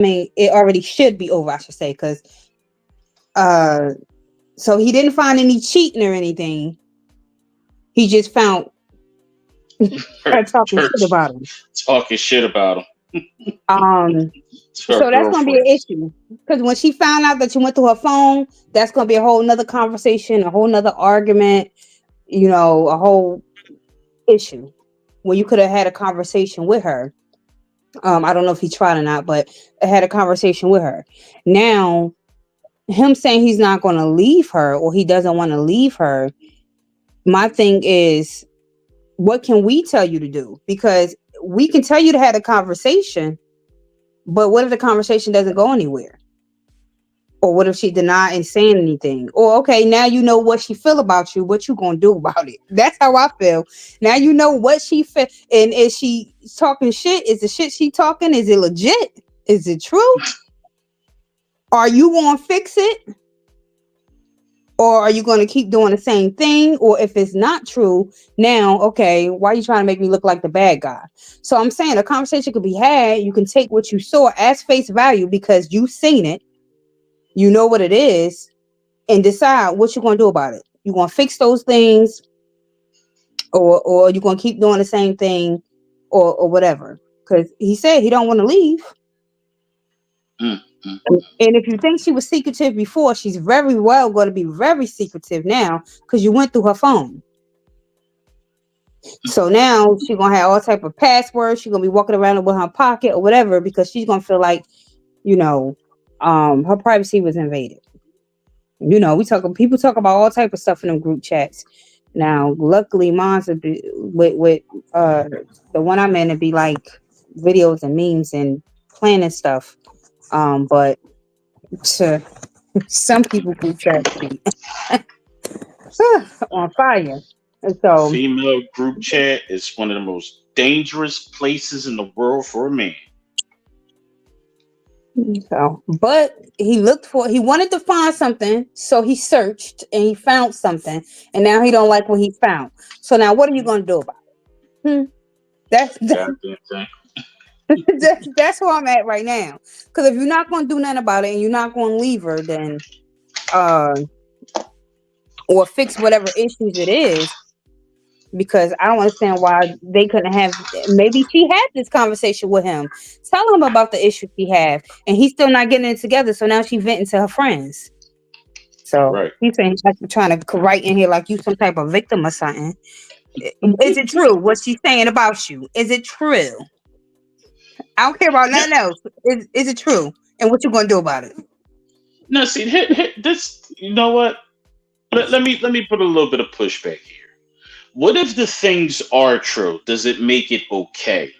I mean, it already should be over, I should say, because uh, so he didn't find any cheating or anything. He just found her talking shit Church about him. talking shit about him Um, to her so that's gonna be an girlfriends. issue because when she found out that you went through her phone, that's gonna be a whole nother conversation, a whole nother argument. You know, a whole issue when you could have had a conversation with her. I don't know if he tried or not, but I had a conversation with her. Now, him saying he's not going to leave her or he doesn't want to leave her, my thing is, what can we tell you to do? Because we can tell you to have a conversation, but what if the conversation doesn't go anywhere? Or what if she deny and saying anything? Or okay, now you know what she feel about you. What you gonna do about it? That's how I feel. Now you know what she feel, and is she talking shit? Is the shit she talking? Is it legit? Is it true? Are you gonna fix it? Or are you going to keep doing the same thing? Or if it's not true, now, okay, why are you trying to make me look like the bad guy? So I'm saying a conversation could be had. You can take what you saw as face value because you've seen it, you know what it is, and decide what you're going to do about it. You going to fix those things, or you going to keep doing the same thing, or whatever. Because he said he don't want to leave. Mm, mm. And if you think she was secretive before, she's very well going to be very secretive now because you went through her phone. So now she's gonna have all type of passwords. She's gonna be walking around with her pocket or whatever because she's gonna feel like, you know, her privacy was invaded. You know, people talk about all type of stuff in them group chats. Now, luckily, mine's would be with uh the one I'm in to be like videos and memes and planning stuff. But to some people group chats be on fire. And so Female group chat is one of the most dangerous places in the world for a man. But he wanted to find something, so he searched and he found something, and now he don't like what he found. So now, what are you going to do about it? That's Goddamn thing. that's where I'm at right now. Because if you're not going to do nothing about it and you're not going to leave her, then uh, or fix whatever issues it is, because I don't understand why they couldn't have. Maybe she had this conversation with him, tell him about the issue she had, and he's still not getting it together. So now she venting to her friends. So Right. he's saying like trying to write in here like you some type of victim or something. Is it true what she's saying about you? Is it true? I don't care about Yeah. nothing else. Is it true? And what you gonna do about it? No, see, this. You know what? Let me put a little bit of pushback here. What if the things are true? Does it make it okay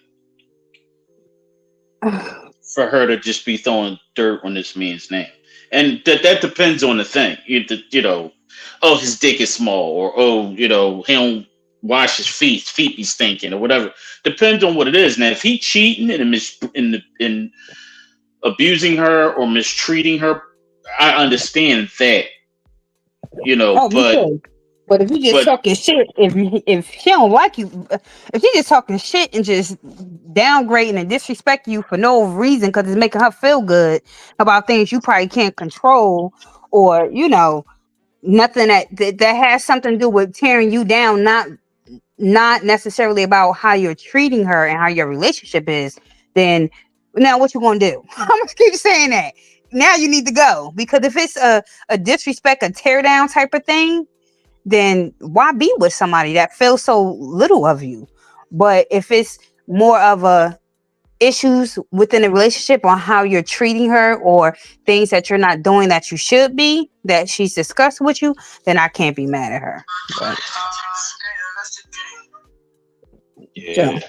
for her to just be throwing dirt on this man's name? And that depends on the thing. You know, oh, his dick is small, or oh, you know, he don't wash his feet be stinking, or whatever. Depends on what it is. Now, if he cheating and in abusing her or mistreating her, I understand that. You know, Oh, me too. But if you just but talking shit, if she don't like you, if she just talking shit and just downgrading and disrespect you for no reason because it's making her feel good about things you probably can't control, or nothing that has something to do with tearing you down, not necessarily about how you're treating her and how your relationship is, then now what you gonna do? I'm gonna keep saying that. Now you need to go because if it's a disrespect, a tear down type of thing, then why be with somebody that feels so little of you? But if it's more of a issues within a relationship on how you're treating her or things that you're not doing that you should be, that she's discussed with you, then I can't be mad at her. But so yeah,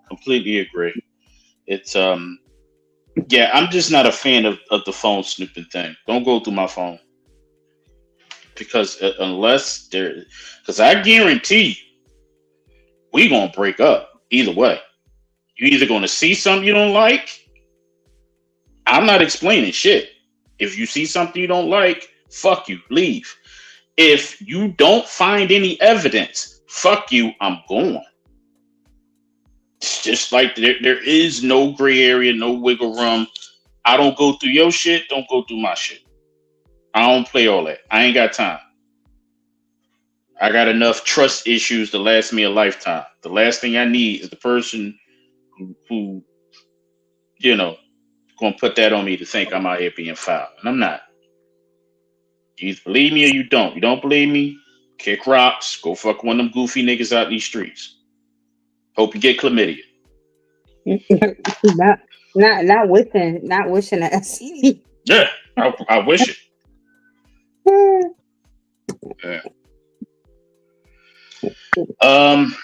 completely agree. It's yeah, I'm just not a fan of the phone snooping thing. Don't go through my phone because unless there, because I guarantee you, we gonna break up either way. You either gonna see something you don't like. I'm not explaining shit. If you see something you don't like, fuck you, leave. If you don't find any evidence, fuck you, I'm going. It's just like there is no gray area, no wiggle room. I don't go through your shit. Don't go through my shit. I don't play all that. I ain't got time. I got enough trust issues to last me a lifetime. The last thing I need is the person who you know, gonna put that on me to think I'm out here being foul, and I'm not. You either believe me or you don't. You don't believe me? Kick rocks. Go fuck one of them goofy niggas out in these streets. Hope you get chlamydia. not not wishing that. Yeah, I wish it. Yeah. Um,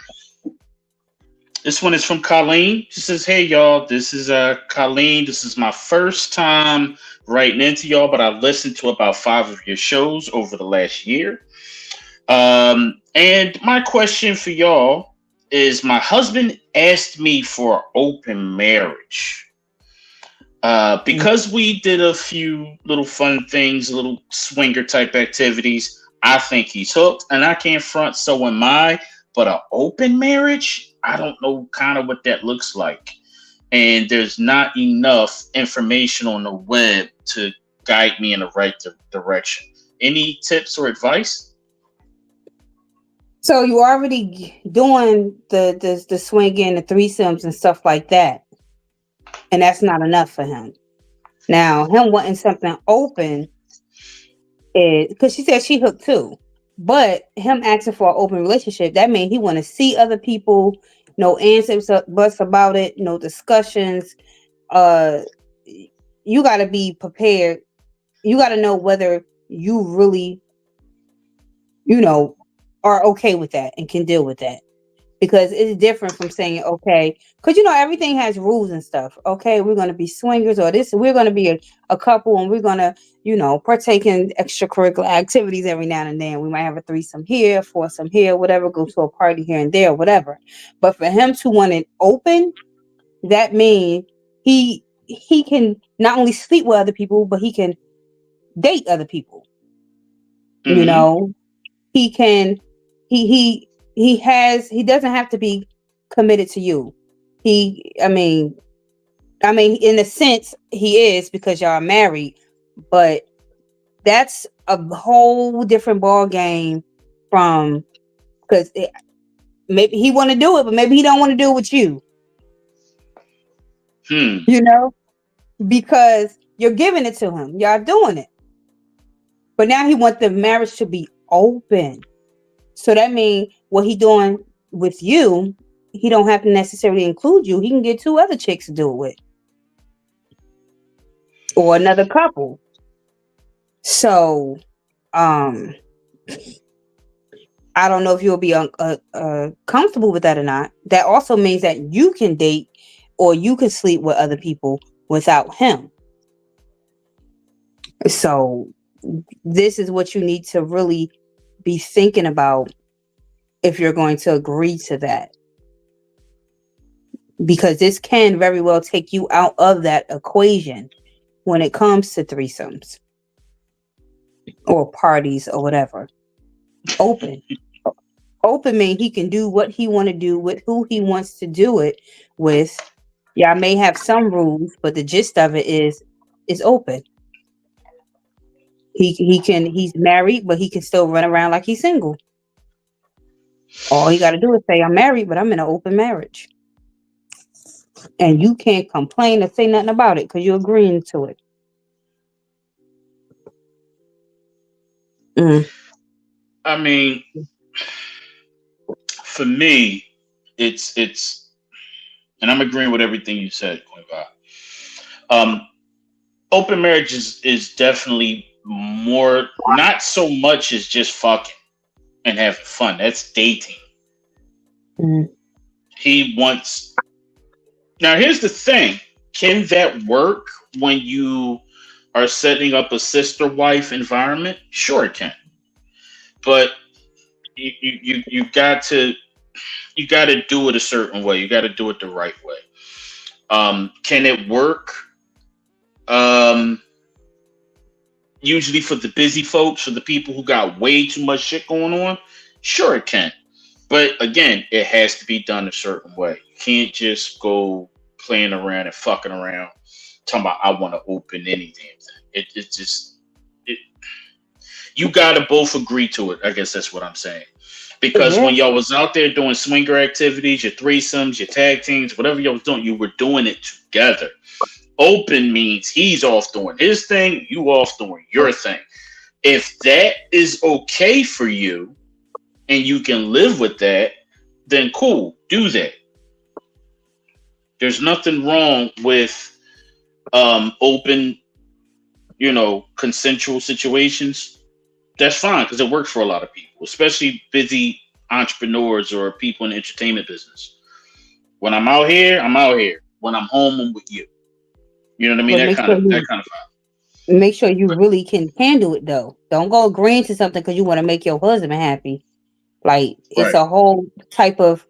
this one is from Colleen. She says, "Hey y'all, this is Colleen. This is my first time writing into y'all, but I listened to about 5 of your shows over the last year. And my question for y'all is: my husband asked me for open marriage. Because we did a few little fun things, little swinger type activities. I think he's hooked, and I can't front. So am I. But an open marriage, I don't know kind of what that looks like, and there's not enough information on the web to guide me in the right direction. Any tips or advice?" So you already doing the swinging, the threesomes and stuff like that, and that's not enough for him. Now, him wanting something open is because she said she hooked too, but him asking for an open relationship, that means he want to see other people. No answers buts about it. No discussions. Uh, you got to be prepared. You got to know whether you really, are okay with that and can deal with that. Because it's different from saying, okay, because everything has rules and stuff. Okay, we're going to be swingers, or we're going to be a couple, and we're going to, partake in extracurricular activities every now and then. We might have a threesome here, foursome here, whatever, go to a party here and there, whatever. But for him to want it open, that means he can not only sleep with other people, but he can date other people. You Mm-hmm. know, he can he doesn't have to be committed to you. He I mean in a sense he is, because y'all are married, but that's a whole different ball game from, because maybe he want to do it, but maybe he don't want to do it with you. Hmm. You know, because you're giving it to him, y'all doing it, but now he wants the marriage to be open. So that means what he doing with you, he don't have to necessarily include you. He can get 2 other chicks to do it with, or another couple. So, um, I don't know if you'll be comfortable with that or not. That also means that you can date or you can sleep with other people without him. So, this is what you need to really be thinking about if you're going to agree to that, because this can very well take you out of that equation when it comes to threesomes or parties or whatever. Open. Open means he can do what he want to do with who he wants to do it with. Yeah, I may have some rules, but the gist of it is open. He's married, but he can still run around like he's single. All he got to do is say, "I'm married, but I'm in an open marriage," and you can't complain or say nothing about it because you're agreeing to it. Mm. I mean, for me, it's, and I'm agreeing with everything you said, Queen Vi. Open marriage is definitely more, not so much as just fucking and having fun. That's dating. Mm. He wants. Now, here's the thing: can that work when you are setting up a sister wife environment? Sure, it can. But you got to do it a certain way. You got to do it the right way. Can it work? Um, Usually for the busy folks, for the people who got way too much shit going on, sure it can. But again, it has to be done a certain way. You can't just go playing around and fucking around talking about I want to open any damn thing. It just it, you gotta both agree to it. I guess that's what I'm saying. Because when Yeah. y'all was out there doing swinger activities, your threesomes, your tag teams, whatever y'all was doing, you were doing it together. Open means he's off doing his thing, you off doing your thing. If that is okay for you and you can live with that, then cool, do that. There's nothing wrong with open, consensual situations. That's fine because it works for a lot of people, especially busy entrepreneurs or people in the entertainment business. When I'm out here, I'm out here. When I'm home, I'm with you. You know what I mean? But That make kind sure of that you kind of vibe. make sure you really can handle it though. Don't go agreeing to something because you want to make your husband happy. Like it's Right. a whole type of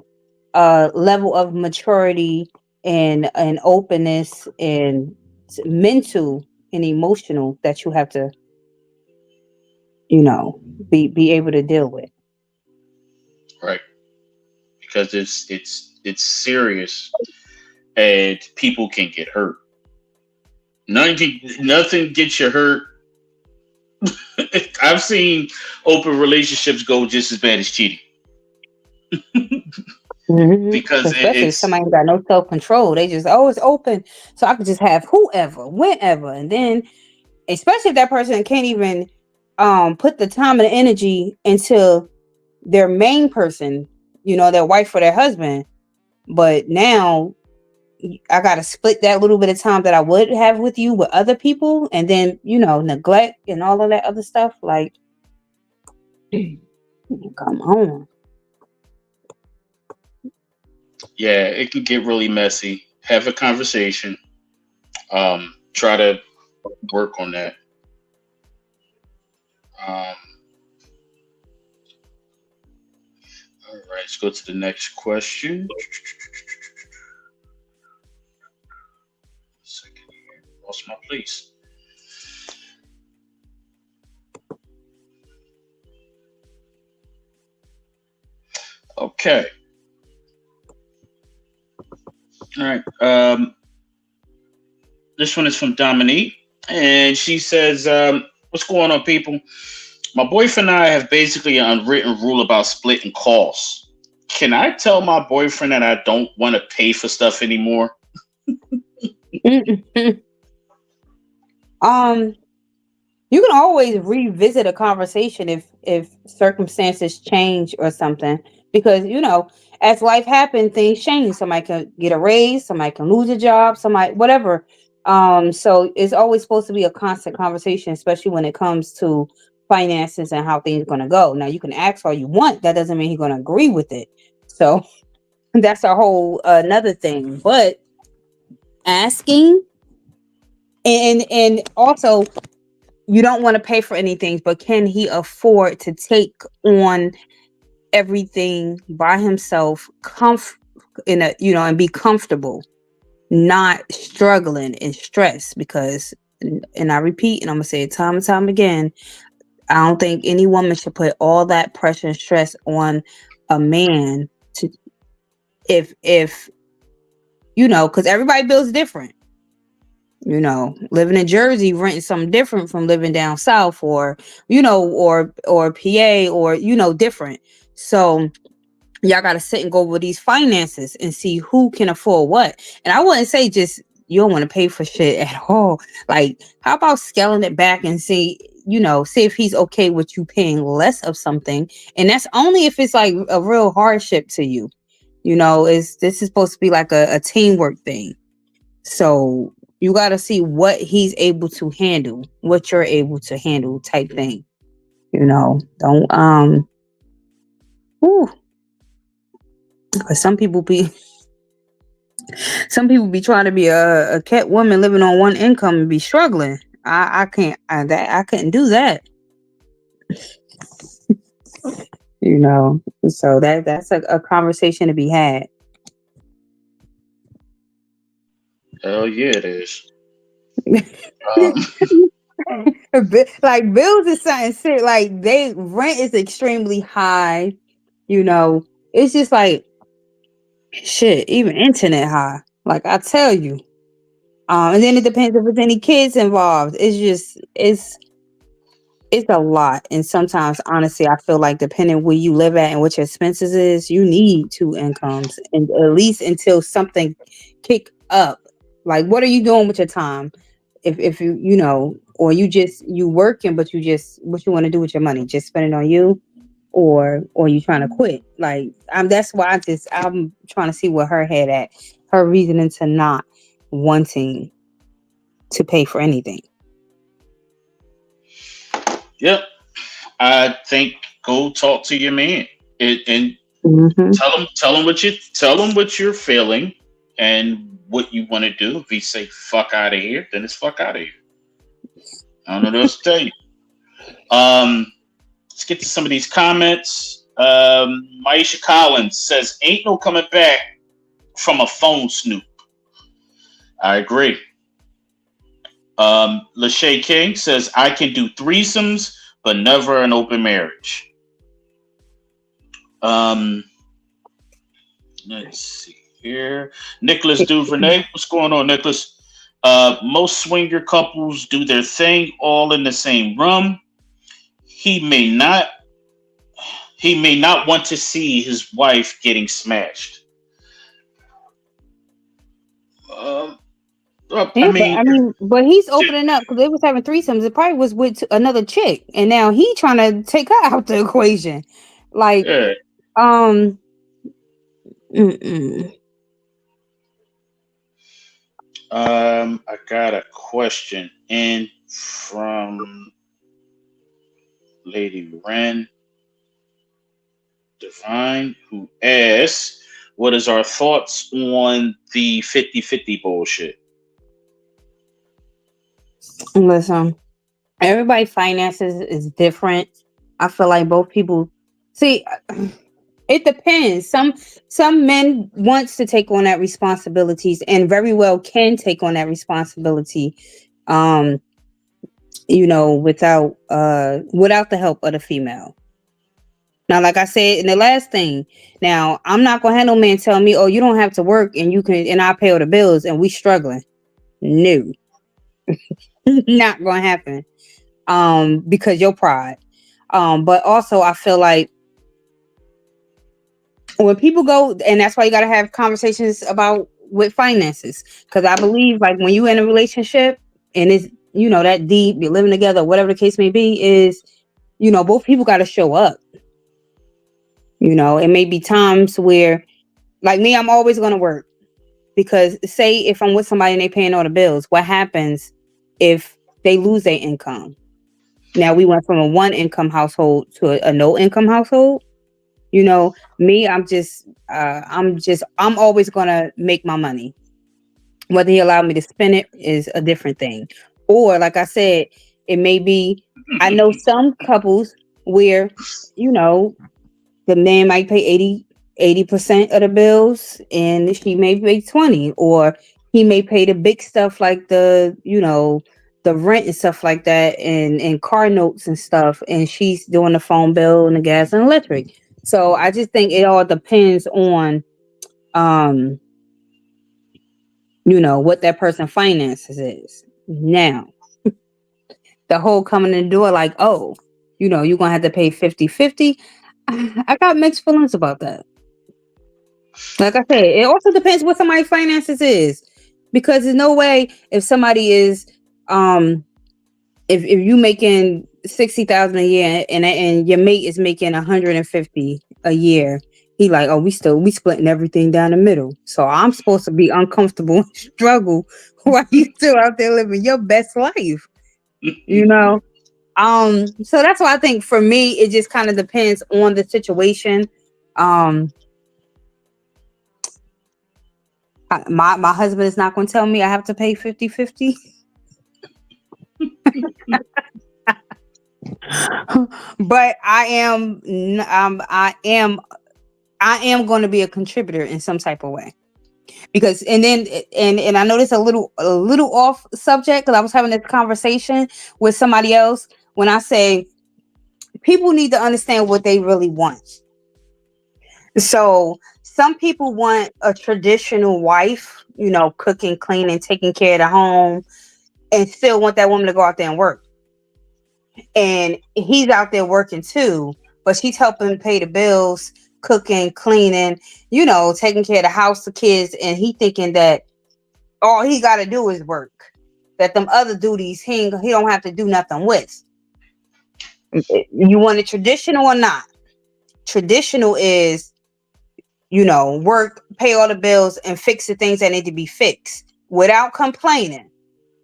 level of maturity and openness and mental and emotional that you have to, you know, be able to deal with. Right. Because it's serious and people can get hurt. Nothing gets you hurt. I've seen open relationships go just as bad as cheating because Especially if it's somebody ain't got no self control, they just it's open, so I could just have whoever, whenever, and then especially if that person can't even put the time and the energy into their main person, their wife or their husband. But now I got to split that little bit of time that I would have with you with other people, and then neglect and all of that other stuff. Like, come on. yeah, it can get really messy. Have a conversation. Try to work on that. Um, all right, let's go to the next question. Second here, lost my place. Okay. All right. This one is from Dominique, and she says, "What's going on, people? My boyfriend and I have basically an unwritten rule about splitting costs. Can I tell my boyfriend that I don't want to pay for stuff anymore?" um You can always revisit a conversation if circumstances change or something, because as life happens, things change. Somebody can get a raise, somebody can lose a job, somebody whatever. So it's always supposed to be a constant conversation, especially when it comes to finances and how things are going to go. Now you can ask all you want, that doesn't mean he's going to agree with it. So that's a whole another thing. But asking and also you don't want to pay for anything, but can he afford to take on everything by himself, and be comfortable, not struggling and stress? Because, and I repeat, and I'm gonna say it time and time again, I don't think any woman should put all that pressure and stress on a man to if because everybody builds different. Living in Jersey, renting something different from living down south, or PA, or different. So y'all got to sit and go over these finances and see who can afford what. And I wouldn't say just you don't want to pay for shit at all. Like, how about scaling it back and see if he's okay with you paying less of something, and that's only if it's like a real hardship to you. This is supposed to be like a teamwork thing. So you got to see what he's able to handle, what you're able to handle, type thing. Don't whew, 'cause some people be trying to be a cat woman living on one income and be struggling. I can't I couldn't do that. So that's a conversation to be had. Hell yeah, it is. Um, Like bills is something serious. Like they rent is extremely high. It's just like shit. Even internet high. Like I tell you. And then it depends if there's any kids involved. It's a lot. And sometimes, honestly, I feel like depending where you live at and what your expenses is, you need two incomes, and at least until something kick up. Like, what are you doing with your time? If or you working, but you just what you want to do with your money? Just spend it on you, or you trying to quit? Like, that's why I'm trying to see where her head at, her reasoning to not wanting to pay for anything. Yep. I think go talk to your man and Hmm. tell him what you're feeling and what you want to do. If he say fuck out of here, then it's fuck out of here. I don't know what else to tell you. Let's get to some of these comments. Maisha Collins says, "Ain't no coming back from a phone snoop." I agree. Lachey King says, "I can do threesomes, but never an open marriage." Um, let's see here. Nicholas Duvernay, what's going on, Nicholas? Most swinger couples do their thing all in the same room. He may not. He may not want to see his wife getting smashed. Um, I Yeah, but mean, I mean, but he's opening up because they was having threesomes. It probably was with another chick, and now he trying to take her out the equation. Like, yeah. um, mm-mm. I got a question in from Lady Wren Divine, who asks, "What is our thoughts on the 50-50 bullshit?" Listen, everybody finances is different. I feel like both people see. It depends. Some men wants to take on that responsibilities and very well can take on that responsibility. Um, without the help of the female. Now, like I said in the last thing, now I'm not gonna have no man tell me, "Oh, you don't have to work and you can and I pay all the bills and we struggling." No, not gonna happen. Because your pride. But also I feel like when people go, and that's why you gotta have conversations about with finances. Because I believe like when you in a relationship and it's that deep, you're living together, whatever the case may be, is both people gotta show up. It may be times where, like me, I'm always going to work because, say, if I'm with somebody and they paying all the bills, what happens if they lose their income? Now we went from a one income household to a no income household. Me, I'm always going to make my money. Whether he allowed me to spend it is a different thing. Or, like I said, it may be, I know some couples where, you know, the man might pay 80% of the bills and she may pay 20, or he may pay the big stuff like the rent and stuff like that, and car notes and stuff, and she's doing the phone bill and the gas and electric. So I just think it all depends on um what that person finances is. Now, the whole coming in the door like, oh, you're gonna have to pay 50-50. I got mixed feelings about that. Like I said, it also depends what somebody's finances is, because there's no way if somebody is if you making 60,000 a year and your mate is making 150 a year, he like, oh, we splitting everything down the middle. So I'm supposed to be uncomfortable and struggle while you still out there living your best life, you know. So that's why I think for me it just kind of depends on the situation. Um, my husband is not going to tell me I have to pay 50-50. But I am going to be a contributor in some type of way, because and I know this a little off subject, because I was having this conversation with somebody else. When I say people need to understand what they really want. So some people want a traditional wife, cooking, cleaning, taking care of the home, and still want that woman to go out there and work. And he's out there working too, but she's helping pay the bills, cooking, cleaning, taking care of the house, the kids, and he thinking that all he got to do is work. That them other duties he don't have to do nothing with. You want it traditional or not? Traditional is, work, pay all the bills, and fix the things that need to be fixed without complaining.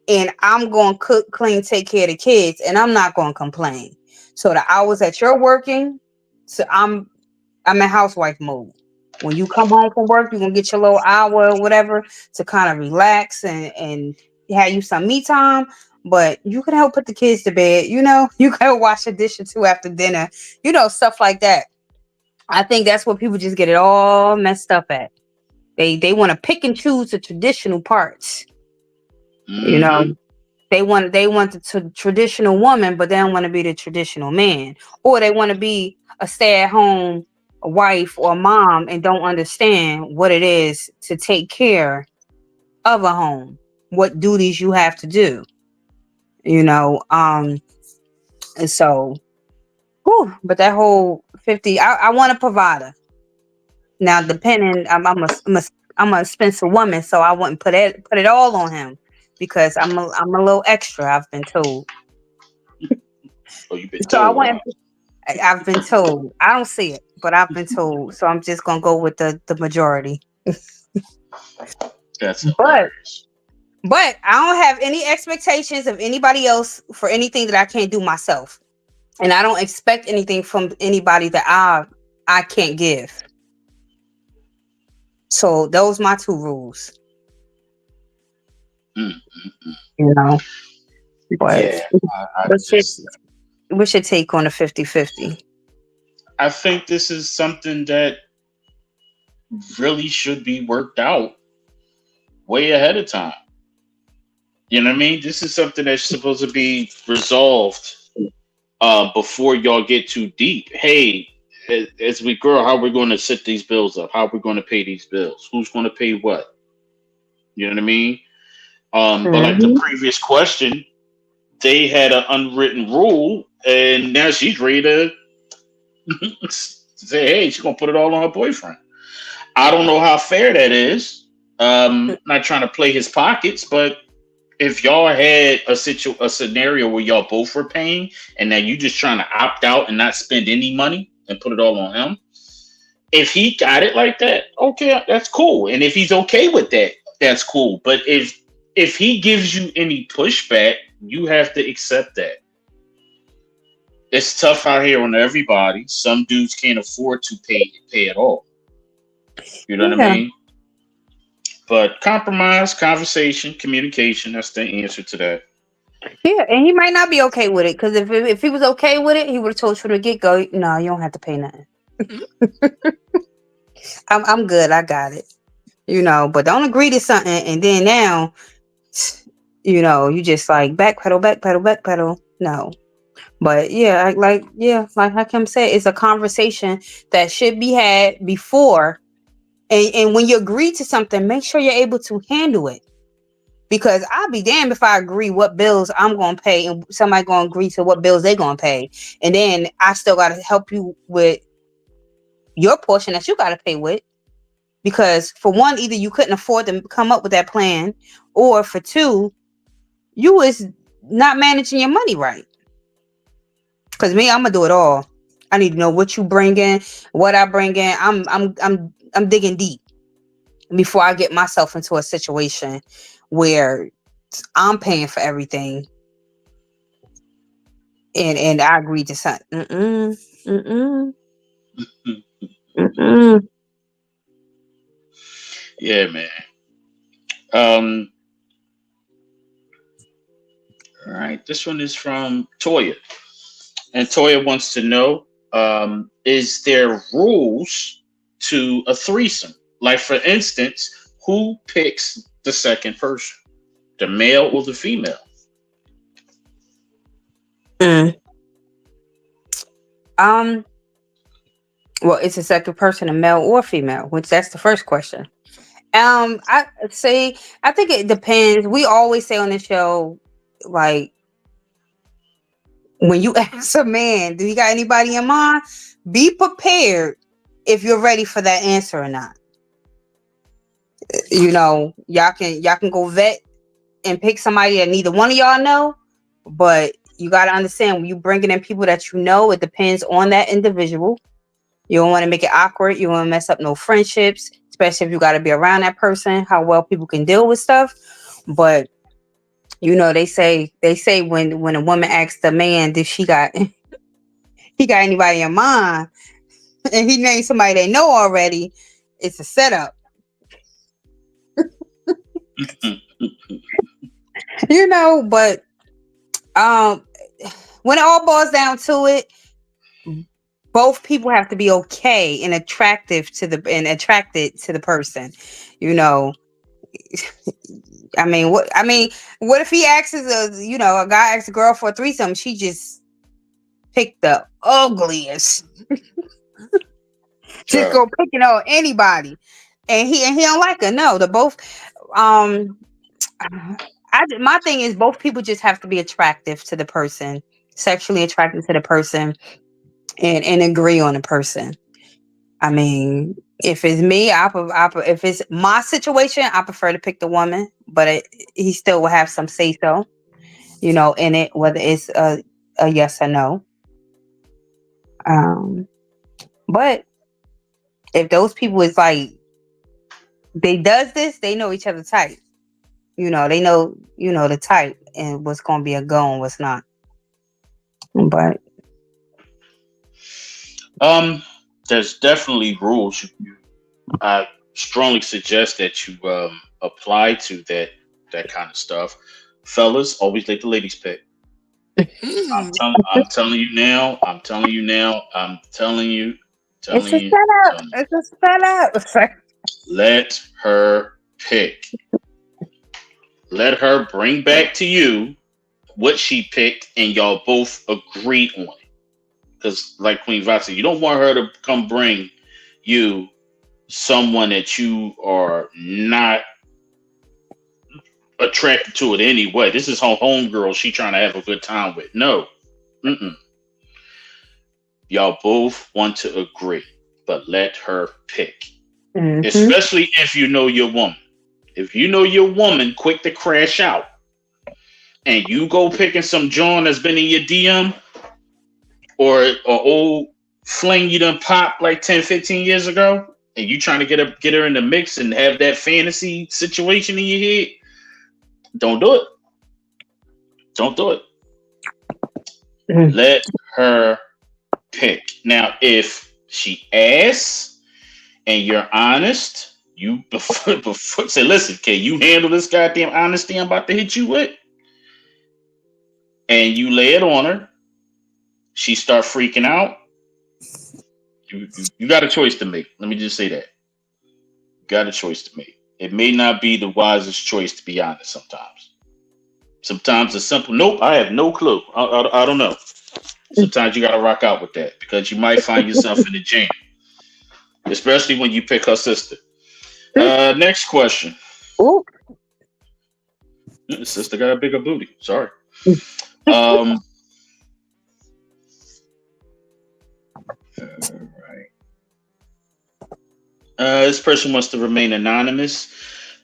And I'm going to cook, clean, take care of the kids, and I'm not going to complain. So the hours that you're working, so I'm in housewife mode. When you come home from work, you're gonna get your little hour or whatever to kind of relax and have you some me time. But you can help put the kids to bed, you can wash a dish or two after dinner, stuff like that. I think that's what people just get it all messed up at. They want to pick and choose the traditional parts. You know, Mm-hmm. they want the traditional woman, but they don't want to be the traditional man, or they want to be a stay-at-home wife or mom and don't understand what it is to take care of a home, what duties you have to do. You know, and so, but that whole 50, I want a provider. Now, depending, I'm a expensive woman, so I wouldn't put it all on him because I'm a little extra. I've been told. Oh, you've been So I told, want. huh? I've been told. I don't see it, but I've been told. So I'm just gonna go with the majority. That's But hilarious. I don't have any expectations of anybody else for anything that I can't do myself, and I don't expect anything from anybody that I can't give. So those my two rules. Mm-mm. You know. But Yeah, I what's your just what's your take on the 50-50? I think this is something that really should be worked out way ahead of time. You know what I mean? This is something that's supposed to be resolved before y'all get too deep. Hey, as we grow, how we going to set these bills up? How we going to pay these bills? Who's going to pay what? You know what I mean? But like the Mm-hmm. previous question, they had an unwritten rule, and now she's ready to say, "Hey, she's gonna put it all on her boyfriend." I don't know how fair that is. Not trying to play his pockets, but if y'all had a scenario where y'all both were paying, and now you just trying to opt out and not spend any money and put it all on him, if he got it like that, okay, that's cool. And if he's okay with that, that's cool. But if he gives you any pushback, you have to accept that. It's tough out here on everybody. Some dudes can't afford to pay at all. You know what I Yeah. mean? But compromise, conversation, communication, that's the answer to that. Yeah, and he might not be okay with it because if he was okay with it, he would have told you from the get go. No, you don't have to pay nothing. I'm good. I got it. But don't agree to something and then now, you just like backpedal, backpedal, backpedal. No. But yeah, like Hakim said, it's a conversation that should be had before. And when you agree to something, make sure you're able to handle it. Because I'll be damned if I agree what bills I'm gonna pay and somebody gonna agree to what bills they gonna pay. And then I still gotta help you with your portion that you gotta pay with. Because for one, either you couldn't afford to come up with that plan, or for two, you was not managing your money right. Because me, I'm gonna do it all. I need to know what you bring in, what I bring in. I'm digging deep before I get myself into a situation where I'm paying for everything and I agreed to something. Mm-mm, mm-mm. Yeah, man. Um, all right. This one is from Toya. And Toya wants to know, is there rules to a threesome? Like, for instance, who picks the second person, the male or the female? Mm. Um, Well, it's a second person, a male or female, which that's the first question. I say I think it depends. We always say on the show, like when you ask a man, do you got anybody in mind? Be prepared if you're ready for that answer or not. Y'all can go vet and pick somebody that neither one of y'all know, but you got to understand when you bringing in people that you know, it depends on that individual. You don't want to make it awkward. You don't want to mess up no friendships, especially if you got to be around that person. How well people can deal with stuff, but they say when a woman asks the man, "Did she got he got anybody in mind?" and he named somebody they know already, it's a setup. But um, when it all boils down to it, both people have to be okay and attracted to the person. You know, what if he asks a guy asks a girl for a threesome, she just picked the ugliest, just Sure. go picking on anybody, and he don't like her. No, the both. Um, my thing is both people just have to be attractive to the person, sexually attracted to the person, and agree on the person. I mean, if it's me, if it's my situation, I prefer to pick the woman, but he still will have some say so, in it, whether it's a yes or no. Um, but if those people is like they does this, they know each other type. They know the type and what's gonna be a go and what's not. But Um, there's definitely rules. I strongly suggest that you apply to that kind of stuff. Fellas, always let the ladies pick. I'm telling you now. I'm telling you now. I'm telling you. it's Telling a you. setup. Telling you. It's a setup. It's like, Let her pick. Let her bring back to you what she picked, and y'all both agree on it. Because, like Queen Vi said, you don't want her to come bring you someone that you are not attracted to it anyway. This is her homegirl. She trying to have a good time with. No, mm-mm. Y'all both want to agree, but let her pick. mm-hmm. Especially if you know your woman. If you know your woman, quick to crash out, and you go picking some John that's been in your DM or old fling you done pop like 10, 15 years ago, and you trying to get her in the mix and have that fantasy situation in your head, don't do it. Don't do it. Mm. Let her pick. Now, if she asks and you're honest, you before say, listen, can you handle this goddamn honesty I'm about to hit you with? And you lay it on her, she start freaking out. You got a choice to make. Let me just say that. You got a choice to make. It may not be the wisest choice, to be honest, sometimes. Sometimes it's simple. Nope, I have no clue. I don't know. Sometimes you got to rock out with that because you might find yourself in a jam, especially when you pick her sister. Next question. Ooh. Sister got a bigger booty. Sorry. Um, right. This person wants to remain anonymous.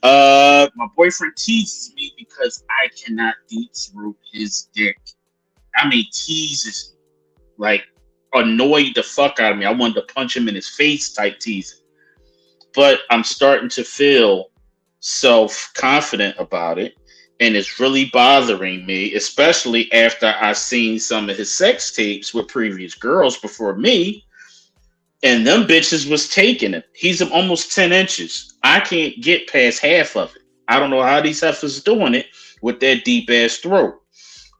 My boyfriend teases me because I cannot deep throat his dick. I mean, teases like annoyed the fuck out of me. I wanted to punch him in his face type teasing. But I'm starting to feel self confident about it. And it's really bothering me, especially after I seen some of his sex tapes with previous girls before me. And them bitches was taking it. He's almost 10 inches. I can't get past half of it. I don't know how these heifers doing it with that deep ass throat.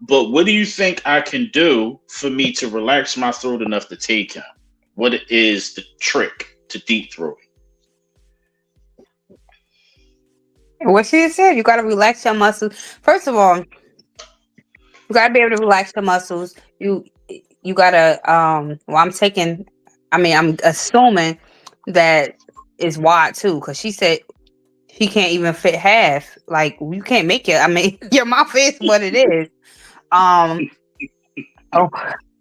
But what do you think I can do for me to relax my throat enough to take him? What is the trick to deep throating? What she said, you got to relax your muscles. First of all, you got to be able to relax your muscles. You got to. Well, I'm taking I mean, I'm assuming that is wide too, because she said she can't even fit half. Like you can't make it. I mean, your mouth is what it is. Um. Oh,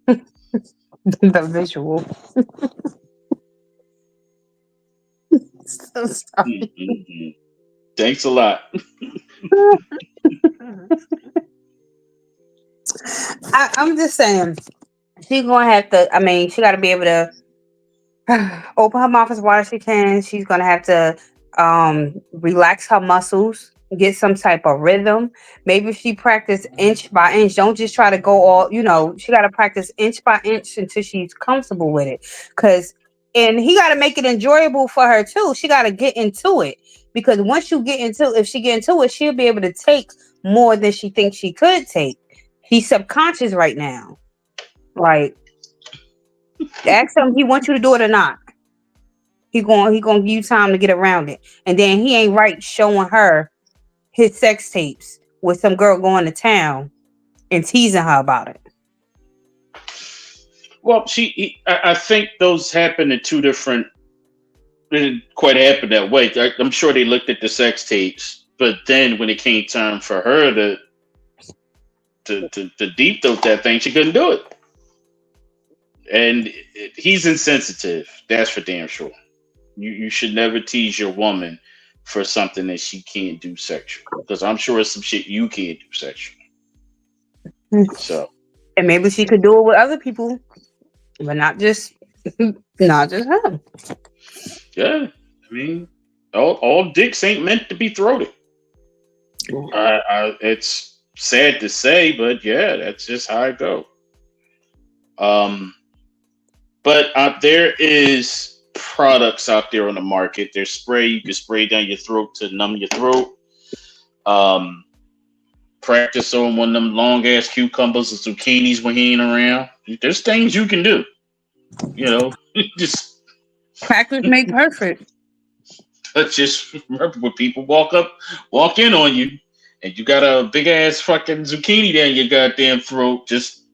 the visual. So sorry. Mm-mm-mm. Thanks a lot. I'm just saying she's gonna have to. I mean, she got to be able to open her mouth as wide as she can. She's gonna have to relax her muscles, get some type of rhythm. Maybe if she practice inch by inch, don't just try to go all, she gotta practice inch by inch until she's comfortable with it. Cause and he gotta make it enjoyable for her too. She gotta get into it. Because once you get into if she get into it, she'll be able to take more than she thinks she could take. He's subconscious right now. Like ask him he wants you to do it or not. He gonna give you time to get around it. And then he ain't right showing her his sex tapes with some girl going to town and teasing her about it. Well, I think those happen in two different. It didn't quite happen that way. I'm sure they looked at the sex tapes, but then when it came time for her to deep throat that thing, she couldn't do it. And he's insensitive. That's for damn sure. You should never tease your woman for something that she can't do sexual, because I'm sure it's some shit you can't do sexual. So, And maybe she could do it with other people, but not just not just him. yeah, I mean, all dicks ain't meant to be throated. It's sad to say, but yeah, that's just how it go. Um, but there is products out there on the market. There's spray you can spray down your throat to numb your throat. Um, Practice on one of them long ass cucumbers or zucchinis when he ain't around. There's things you can do. You know, just Practice make perfect. just remember when people walk in on you, and you got a big ass fucking zucchini down your goddamn throat. Just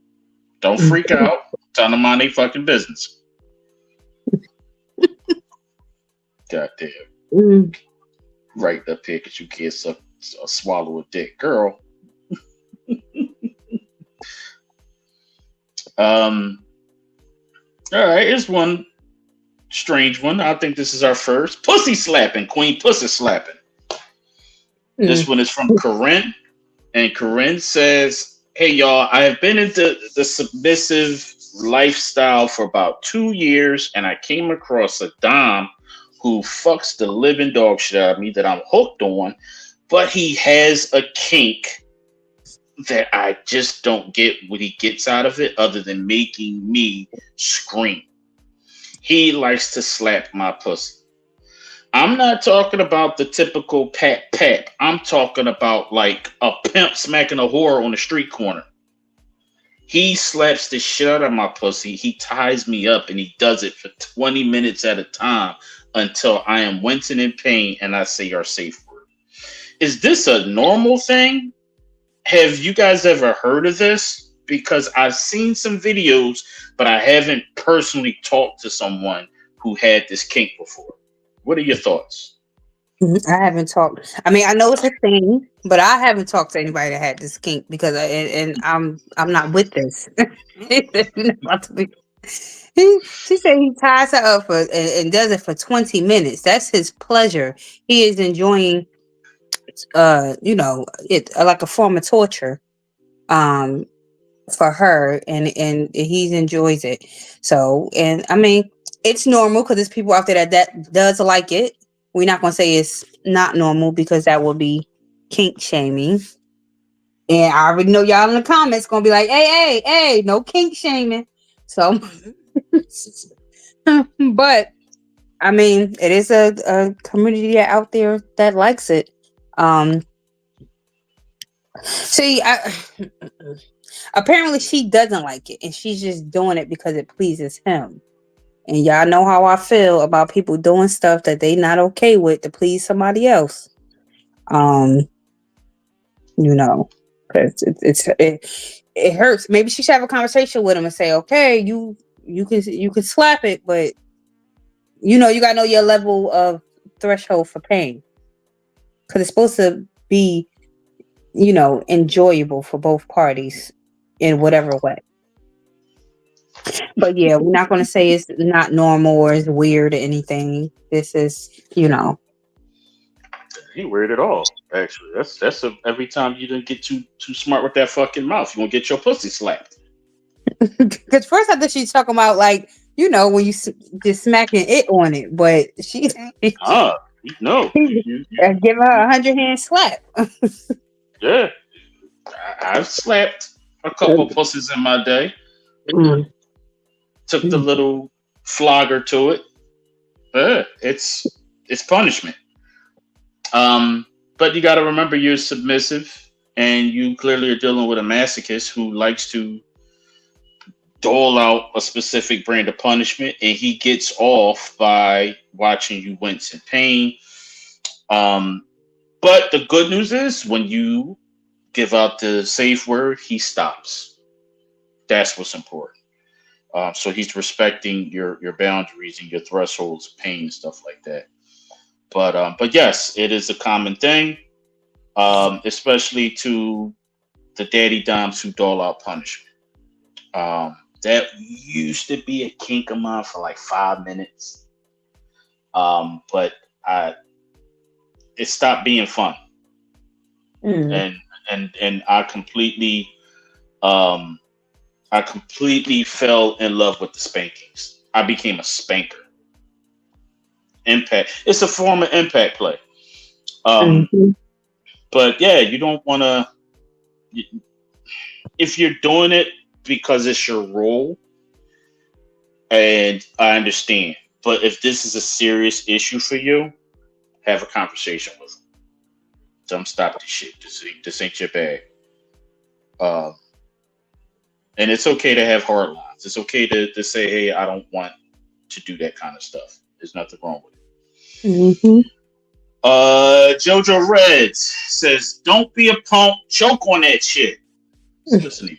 don't freak out. Tell them mind their fucking business. Goddamn. Right up here because you can't swallow a dick, girl. All right, here's one strange one. I think this is our first. Pussy slapping, Queen Pussy slapping. This one is from Corinne. And Corinne says, hey, y'all, I have been into the submissive lifestyle for about 2 years, and I came across a dom who fucks the living dog shit out of me that I'm hooked on, but he has a kink that I just don't get what he gets out of it other than making me scream. He likes to slap my pussy. I'm not talking about the typical pat pat. I'm talking about like a pimp smacking a whore on the street corner. He slaps the shit out of my pussy. He ties me up and he does it for 20 minutes at a time until I am wincing in pain and I say our safe word. Is this a normal thing? Have you guys ever heard of this? Because I've seen some videos, but I haven't personally talked to someone who had this kink before. What are your thoughts? I haven't talked. I mean, I know it's a thing, but I haven't talked to anybody that had this kink because I'm not with this. She said he ties her up and does it for 20 minutes. That's his pleasure. He is enjoying it like a form of torture for her, and he enjoys it. So, and I mean, it's normal because there's people out there that does like it. We're not gonna say it's not normal because that would be kink shaming. And I already know y'all in the comments gonna be like, hey, no kink shaming. So but I mean, it is a community out there that likes it. See, apparently she doesn't like it, and she's just doing it because it pleases him. And y'all know how I feel about people doing stuff that they not okay with to please somebody else. Because it hurts. Maybe she should have a conversation with him and say, okay, you you can slap it, but you know you gotta know your level of threshold for pain because it's supposed to be, you know, enjoyable for both parties in whatever way. But yeah, we're not going to say it's not normal or it's weird or anything. This is, you know, Ain't weird at all. Actually, every time you didn't get too smart with that fucking mouth, you gonna get your pussy slapped. because first I thought she's talking about like, you know, when you just smacking it on it, but she No, give her a 100 hand slap. yeah. I've slapped a couple pussies in my day. Mm. Took the little flogger to it. It's punishment. But you got to remember you're submissive, and you clearly are dealing with a masochist who likes to dole out a specific brand of punishment, and he gets off by watching you wince in pain. But the good news is when you give out the safe word, he stops. That's what's important. So he's respecting your boundaries and your thresholds of pain and stuff like that. But yes, it is a common thing, especially to the daddy doms who dole out punishment. That used to be a kink of mine for like 5 minutes, but it stopped being fun, and I completely fell in love with the spankings. I became a spanker. Impact. It's a form of impact play. But yeah, you don't want to. If you're doing it because it's your role, and I understand. But if this is a serious issue for you, have a conversation with them. Don't stop this shit. This ain't your bag. And it's okay to have hard lines. It's okay to say, hey, I don't want to do that kind of stuff. There's nothing wrong with it. Jojo Reds says, don't be a punk. Choke on that shit. Listen to you.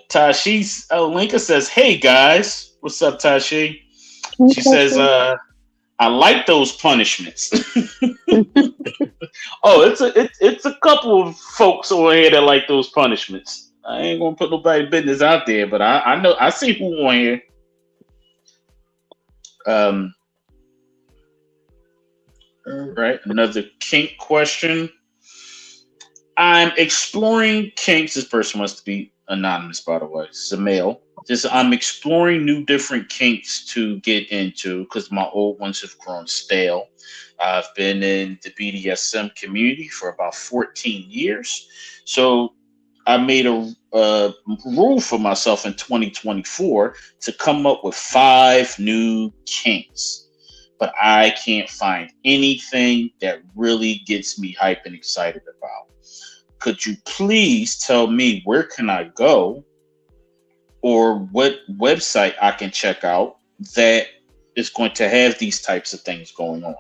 Tashi's Linka says, hey guys. What's up, Tashi? She says, I like those punishments. Oh, it's a couple of folks over here that like those punishments. I ain't gonna put nobody business out there, but I know I see who on here. All right, another kink question. I'm exploring kinks. This person wants to be anonymous, by the way. It's a male. I'm exploring new different kinks to get into because my old ones have grown stale. I've been in the BDSM community for about 14 years. So I made a rule for myself in 2024 to come up with 5 new kinks. But I can't find anything that really gets me hype and excited about. Could you please tell me where can I go or what website I can check out that is going to have these types of things going on?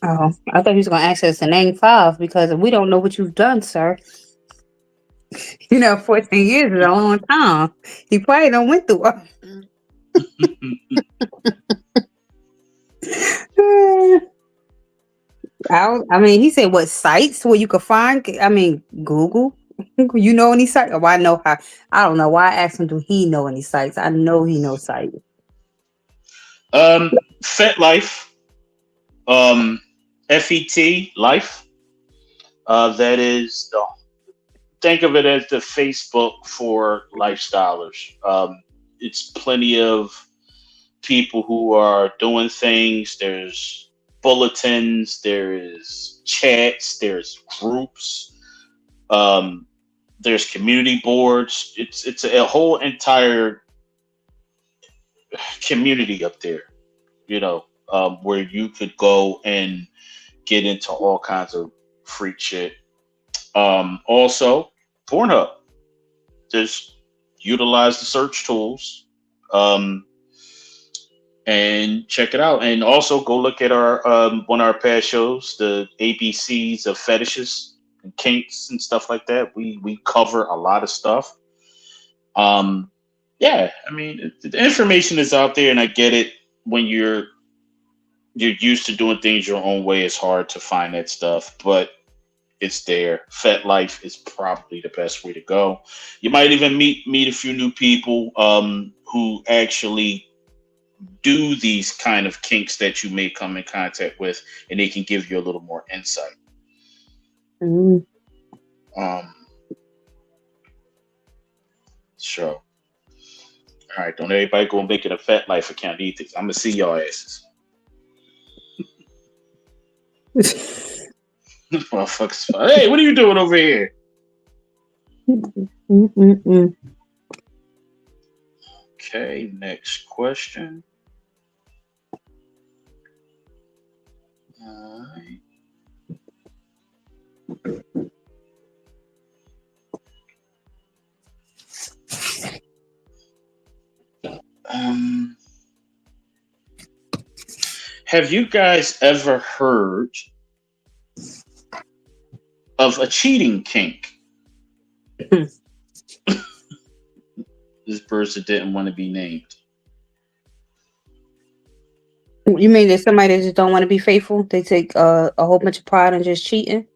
Oh, I thought he was going to ask us to name 5 because we don't know what you've done, sir. You know, 14 years is a long time. He probably don't went through I mean, he said what sites where you could find. I mean, Google. You know any sites? Oh, I know how. I don't know why I asked him. Do he know any sites? I know he knows sites. FetLife, FET Life. That is think of it as the Facebook for lifestylers. It's plenty of people who are doing things. There's bulletins, there is chats, there's groups, there's community boards. It's a whole entire community up there, you know, where you could go and get into all kinds of freak shit. Also, Pornhub. Just utilize the search tools. And check it out. And also go look at our one of our past shows, the ABCs of fetishes. and kinks and stuff like that. We cover a lot of stuff. Um, yeah, I mean, the information is out there, and I get it. When you're used to doing things your own way, it's hard to find that stuff, but it's there. FetLife is probably the best way to go. You might even meet a few new people who actually do these kind of kinks that you may come in contact with, and they can give you a little more insight. Mm. Um, so, all right, don't everybody go and make it a FetLife account either. I'm gonna see y'all asses. Motherfuckers. Hey, what are you doing over here? Mm-mm-mm. Okay, next question. All right. Have you guys ever heard of a cheating kink? This person didn't want to be named. You mean there's somebody that just don't want to be faithful? They take a whole bunch of pride in just cheating.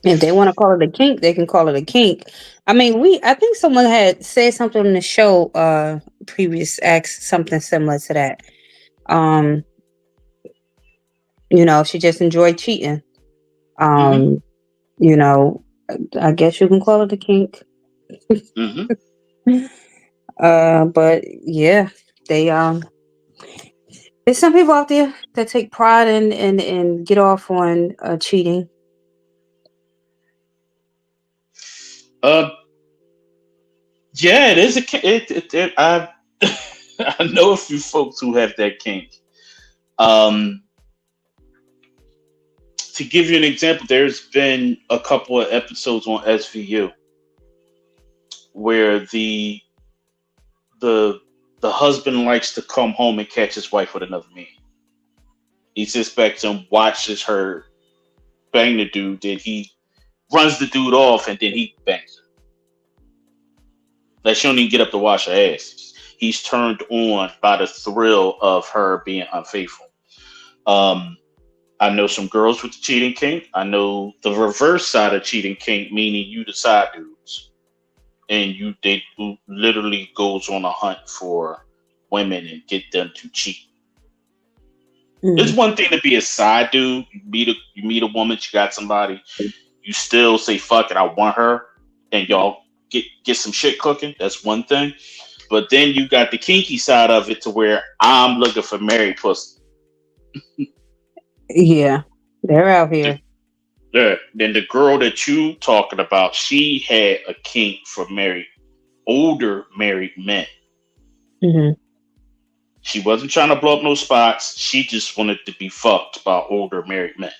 If they want to call it a kink, they can call it a kink. I mean, I think someone had said something on the show, previous asked something similar to that. She just enjoyed cheating. Mm-hmm. You know, I guess you can call it a kink. Mm-hmm. But yeah, they there's some people out there that take pride and get off on cheating. Uh, yeah, it is a kink. I I know a few folks who have that kink. Um, to give you an example, there's been a couple of episodes on SVU where the the husband likes to come home and catch his wife with another man. He sits back and watches her bang the dude. Then he runs the dude off, and then he bangs her. Like she don't even get up to wash her ass. He's turned on by the thrill of her being unfaithful. Um, I know some girls with the cheating kink. I know the reverse side of cheating kink, meaning you the side dudes, and they literally goes on a hunt for women and get them to cheat. It's Mm. one thing to be a side dude. You meet a woman, you got somebody, you still say fuck it, I want her, and y'all get some shit cooking. That's one thing. But then you got the kinky side of it to where I'm looking for married pussy. Yeah, they're out here. Then the girl that you talking about, she had a kink for older married men. Hmm. She wasn't trying to blow up no spots. She just wanted to be fucked by older married men.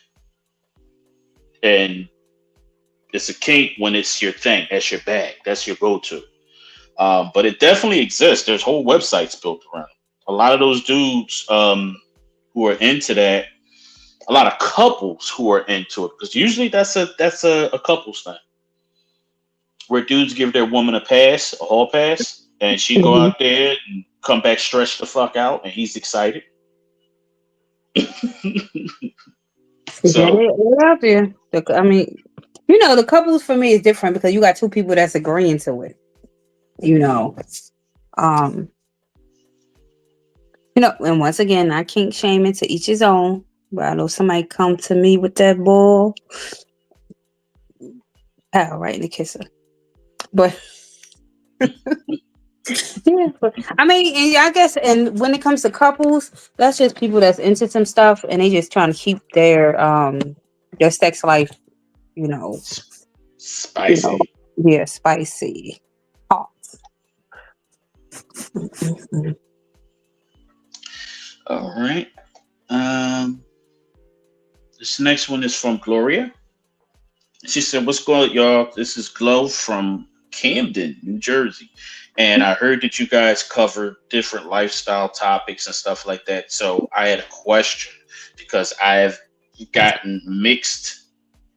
And it's a kink when it's your thing. That's your bag. That's your go-to. But it definitely exists. There's whole websites built around it. A lot of those dudes who are into that, a lot of couples who are into it, because usually that's a couples thing, where dudes give their woman a hall pass, and she go Hmm. out there and come back stretched the fuck out, and he's excited. Yeah, So, they're out there. I mean, the couples for me is different because you got two people that's agreeing to it. You know, um, and once again, I kink shaming, to each his own. But I know somebody come to me with that ball, pow, right in the kisser. But yeah, but I mean, and I guess, and when it comes to couples, that's just people that's into some stuff, and they just trying to keep their sex life, you know, you know, spicy. yeah, spicy, hot. Mm-mm. All right. Um, this next one is from Gloria. She said, "What's going on, y'all? This is Glow from Camden, New Jersey. And I heard that you guys cover different lifestyle topics and stuff like that. So I had a question because I have gotten mixed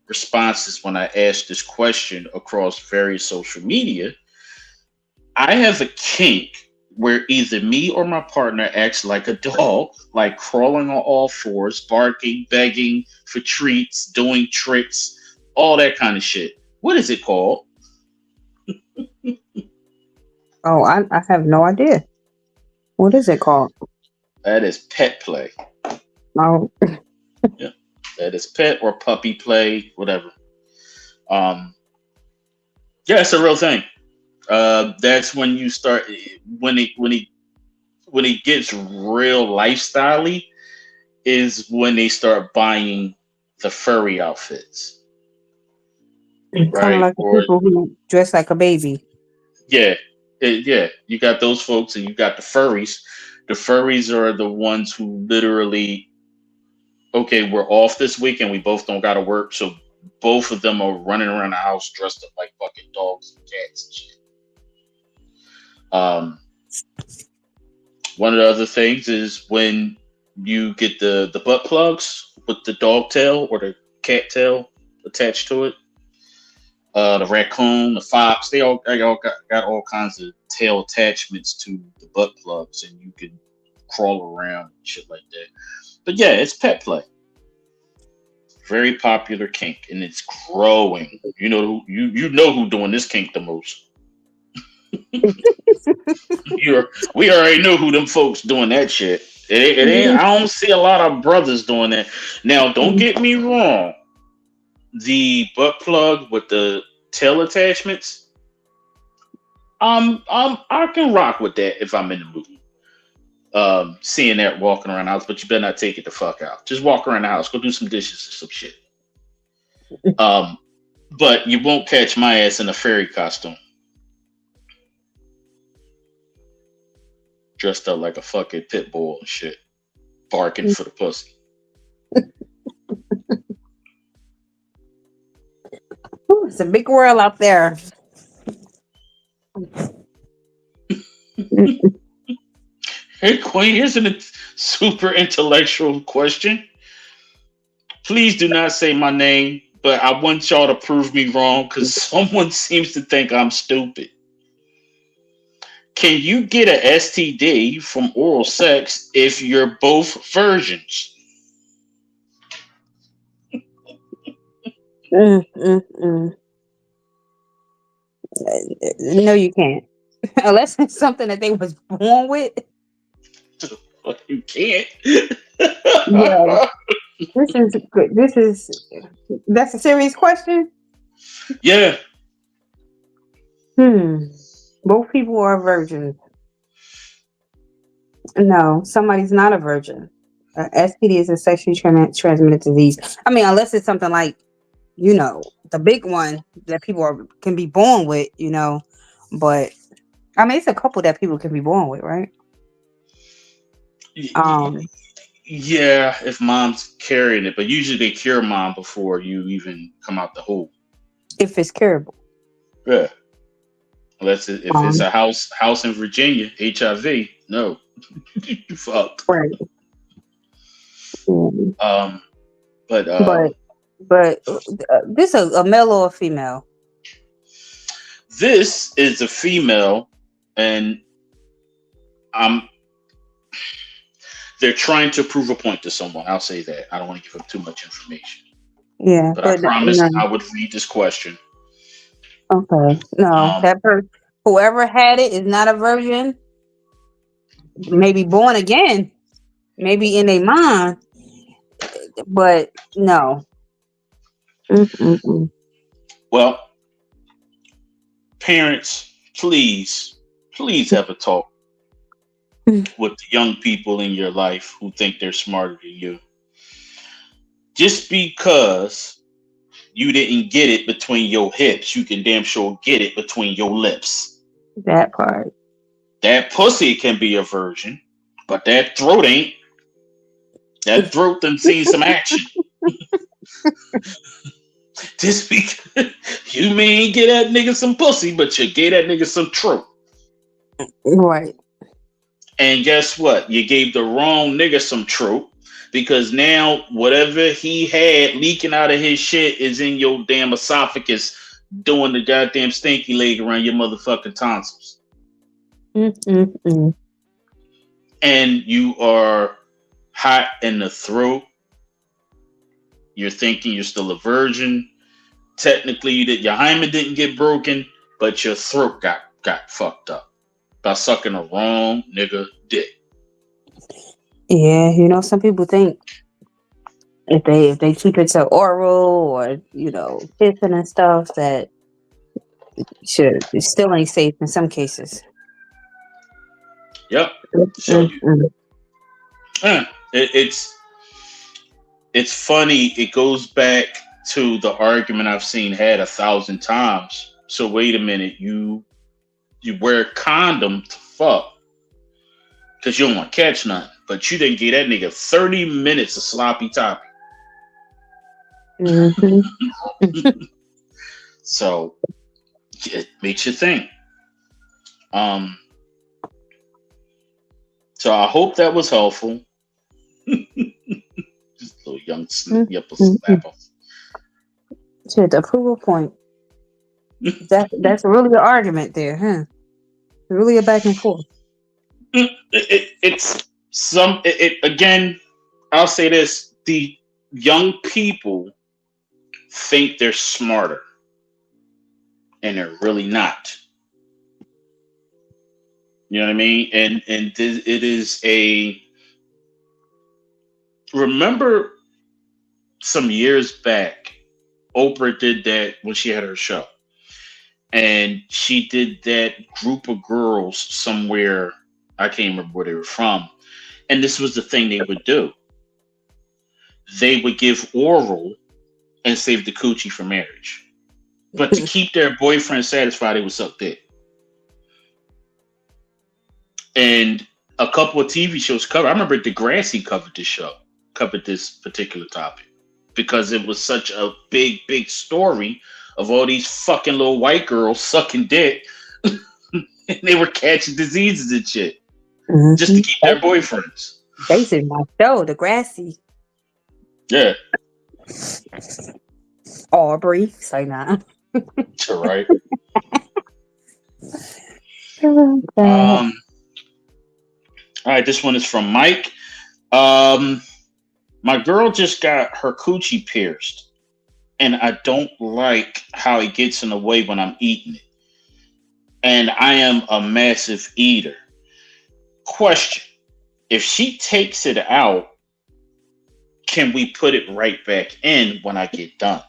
responses when I asked this question across various social media. I have a kink where either me or my partner acts like a dog, like crawling on all fours, barking, begging for treats, doing tricks, all that kind of shit. What is it called? Oh, I have no idea. What is it called? That is pet play. Oh, Yeah, that is pet or puppy play, whatever. Um, yeah, it's a real thing. That's when you start when it gets real lifestyle-y is when they start buying the furry outfits, kind of right? like the Or people who dress like a baby. yeah, yeah, you got those folks, and you got the furries. The furries are the ones who literally, okay, we're off this week and we both don't got to work, so both of them are running around the house dressed up like fucking dogs and cats and shit. One of the other things is when you get the butt plugs with the dog tail or the cat tail attached to it. The raccoon, the fox, they all got all kinds of tail attachments to the butt plugs, and you can crawl around and shit like that. But yeah, it's pet play. Very popular kink, and it's growing. You know, you know who doing this kink the most. We already know who them folks doing that shit. It ain't. I don't see a lot of brothers doing that. Now, don't get me wrong. The butt plug with the tail attachments, I can rock with that if I'm in the mood. Seeing that walking around the house, but you better not take it the fuck out. Just walk around the house, go do some dishes or some shit. But you won't catch my ass in a fairy costume, dressed up like a fucking pit bull and shit, barking for the pussy. Ooh, it's a big world out there. Hey, Queen, here's a super intellectual question. Please do not say my name, but I want y'all to prove me wrong because someone seems to think I'm stupid. Can you get an STD from oral sex if you're both virgins? Mm, mm, mm. No, you can't. Unless it's something that they was born with. You can't. Yeah, this is good. That's a serious question. Yeah. Both people are virgins. No, somebody's not a virgin. STD is a sexually transmitted disease. I mean, unless it's something like, the big one that can be born with, but I mean, it's a couple that people can be born with, right? Yeah, if mom's carrying it, but usually they cure mom before you even come out the hole. If it's curable. Yeah. Unless if it's a house in Virginia, HIV, no. You fucked. Right. But this is a male or a female? This is a female, and they're trying to prove a point to someone. I'll say that. I don't want to give up too much information. Yeah, but I promised I would read this question. Okay. No, that person, whoever had it, is not a virgin. Maybe born again, maybe in a mind, but no. Mm-mm-mm. Well, parents, please have a talk with the young people in your life who think they're smarter than you. Just because you didn't get it between your hips, you can damn sure get it between your lips. That part. That pussy can be a virgin, but that throat ain't. That throat done seen some action. Just because you may get that nigga some pussy, but you gave that nigga some throat. Right. And guess what? You gave the wrong nigga some throat. because now whatever he had leaking out of his shit is in your damn esophagus, doing the goddamn stinky leg around your motherfucking tonsils. And you are hot in the throat. You're thinking you're still a virgin. Technically, your hymen didn't get broken, but your throat got fucked up by sucking a wrong nigga dick. Yeah, some people think if they keep it to oral or kissing and stuff, that it still ain't safe in some cases. Yep. So it's funny. It goes back to the argument I've seen had 1,000 times. So wait a minute, you wear a condom to fuck because you don't want to catch nothing, but you didn't give that nigga 30 minutes of sloppy toppy. So it makes you think. So I hope that was helpful. Just a little young slapper. Shit, the approval point. That's really an argument there, huh? Really a back and forth. Again, I'll say this: the young people think they're smarter, and they're really not. You know what I mean? And it is a. Remember, some years back, Oprah did that when she had her show, and she did that group of girls somewhere. I can't remember where they were from, and this was the thing they would do. They would give oral and save the coochie for marriage, but to keep their boyfriend satisfied, they would suck dick. And a couple of TV shows covered. I remember Degrassi covered this particular topic, because it was such a big story of all these fucking little white girls sucking dick, and they were catching diseases and shit just to keep their boyfriends. Basically, my show, Degrassi. Yeah. Aubrey, say nah. You're right. Oh, all right, this one is from Mike. My girl just got her coochie pierced, and I don't like how it gets in the way when I'm eating it. And I am a massive eater. Question: if she takes it out, can we put it right back in when I get done?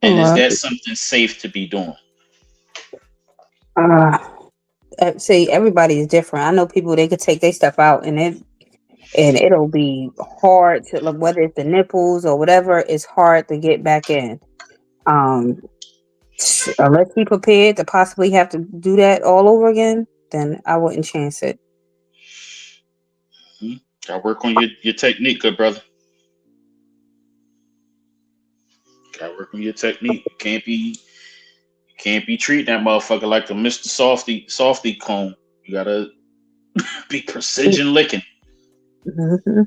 And is that something safe to be doing? See, everybody is different. I know people, they could take their stuff out and it'll be hard to, like, whether it's the nipples or whatever, it's hard to get back in. Unless you prepared to possibly have to do that all over again, then I wouldn't chance it. Gotta work on your technique, good brother. Gotta work on your technique. You can't be treating that motherfucker like a Mr. Softy cone. You gotta be precision licking. Mm-hmm.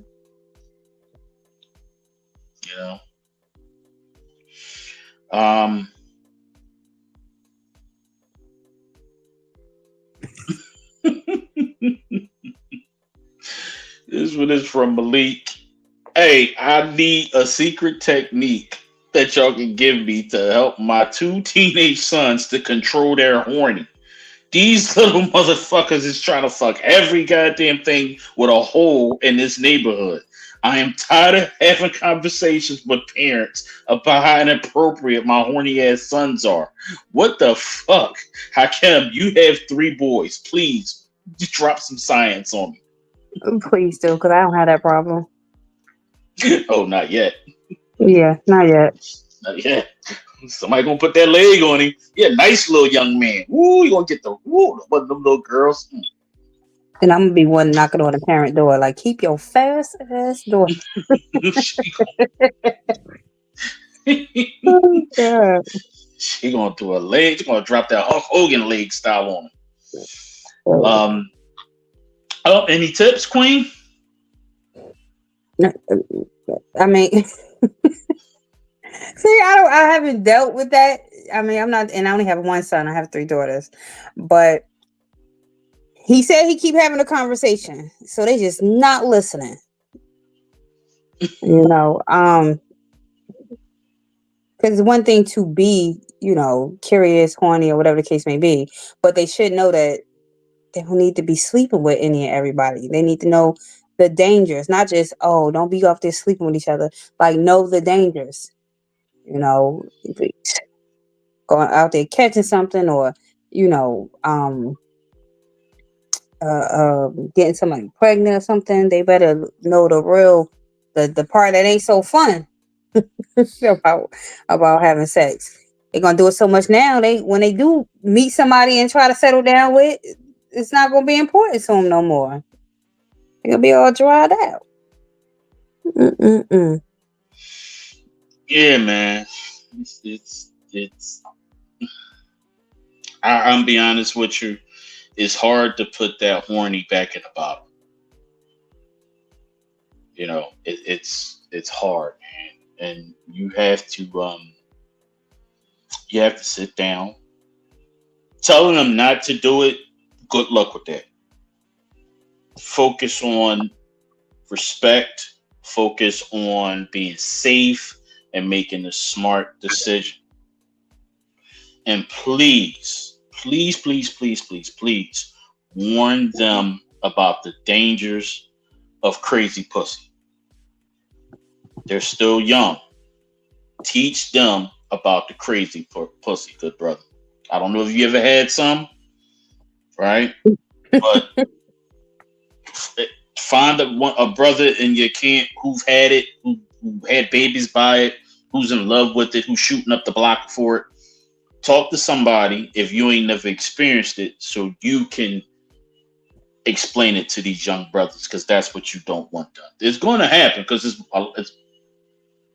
You know. This one is from Malik. Hey, I need a secret technique that y'all can give me to help my 2 teenage sons to control their horny. These little motherfuckers is trying to fuck every goddamn thing with a hole in this neighborhood. I am tired of having conversations with parents about how inappropriate my horny ass sons are. What the fuck? Hakim, you have 3 boys. Please, just drop some science on me. Please do, because I don't have that problem. Oh, not yet. Yeah, not yet. Not yet. Somebody gonna put that leg on him. Yeah, nice little young man. Ooh, you gonna get one of them little girls. And I'm gonna be one knocking on the parent door, like, keep your fast ass door. Oh, God. She gonna do a leg. She gonna drop that Hulk Hogan leg style on him. Oh, any tips, Queen? I mean, see, I haven't dealt with that. I mean, I'm not, and I only have one son. I have three daughters, but he said he keep having a conversation, so they just not listening. You know, because it's one thing to be, curious, horny, or whatever the case may be, but they should know that they don't need to be sleeping with any and everybody. They need to know the dangers, not just, oh, don't be off there sleeping with each other. Like, know the dangers. You know, going out there catching something, or you know, um, getting somebody pregnant or something. They better know the part that ain't so fun about having sex. They're gonna do it so much now. When they do meet somebody and try to settle down with, it's not gonna be important to them no more. They're gonna be all dried out. Mm-mm-mm. Yeah, man. It's I'm be honest with you. It's hard to put that horny back in the bottle. It's hard, man, and you have to sit down. Telling them not to do it. Good luck with that. Focus on respect. Focus on being safe and making a smart decision. And please, please, please, please, please, please warn them about the dangers of crazy pussy. They're still young. Teach them about the crazy pussy, good brother. I don't know if you ever had some, right? But find a brother in your camp who've had it, who had babies by it, who's in love with it, who's shooting up the block for it. Talk to somebody if you ain't never experienced it, so you can explain it to these young brothers, because that's what you don't want done. It's going to happen because it's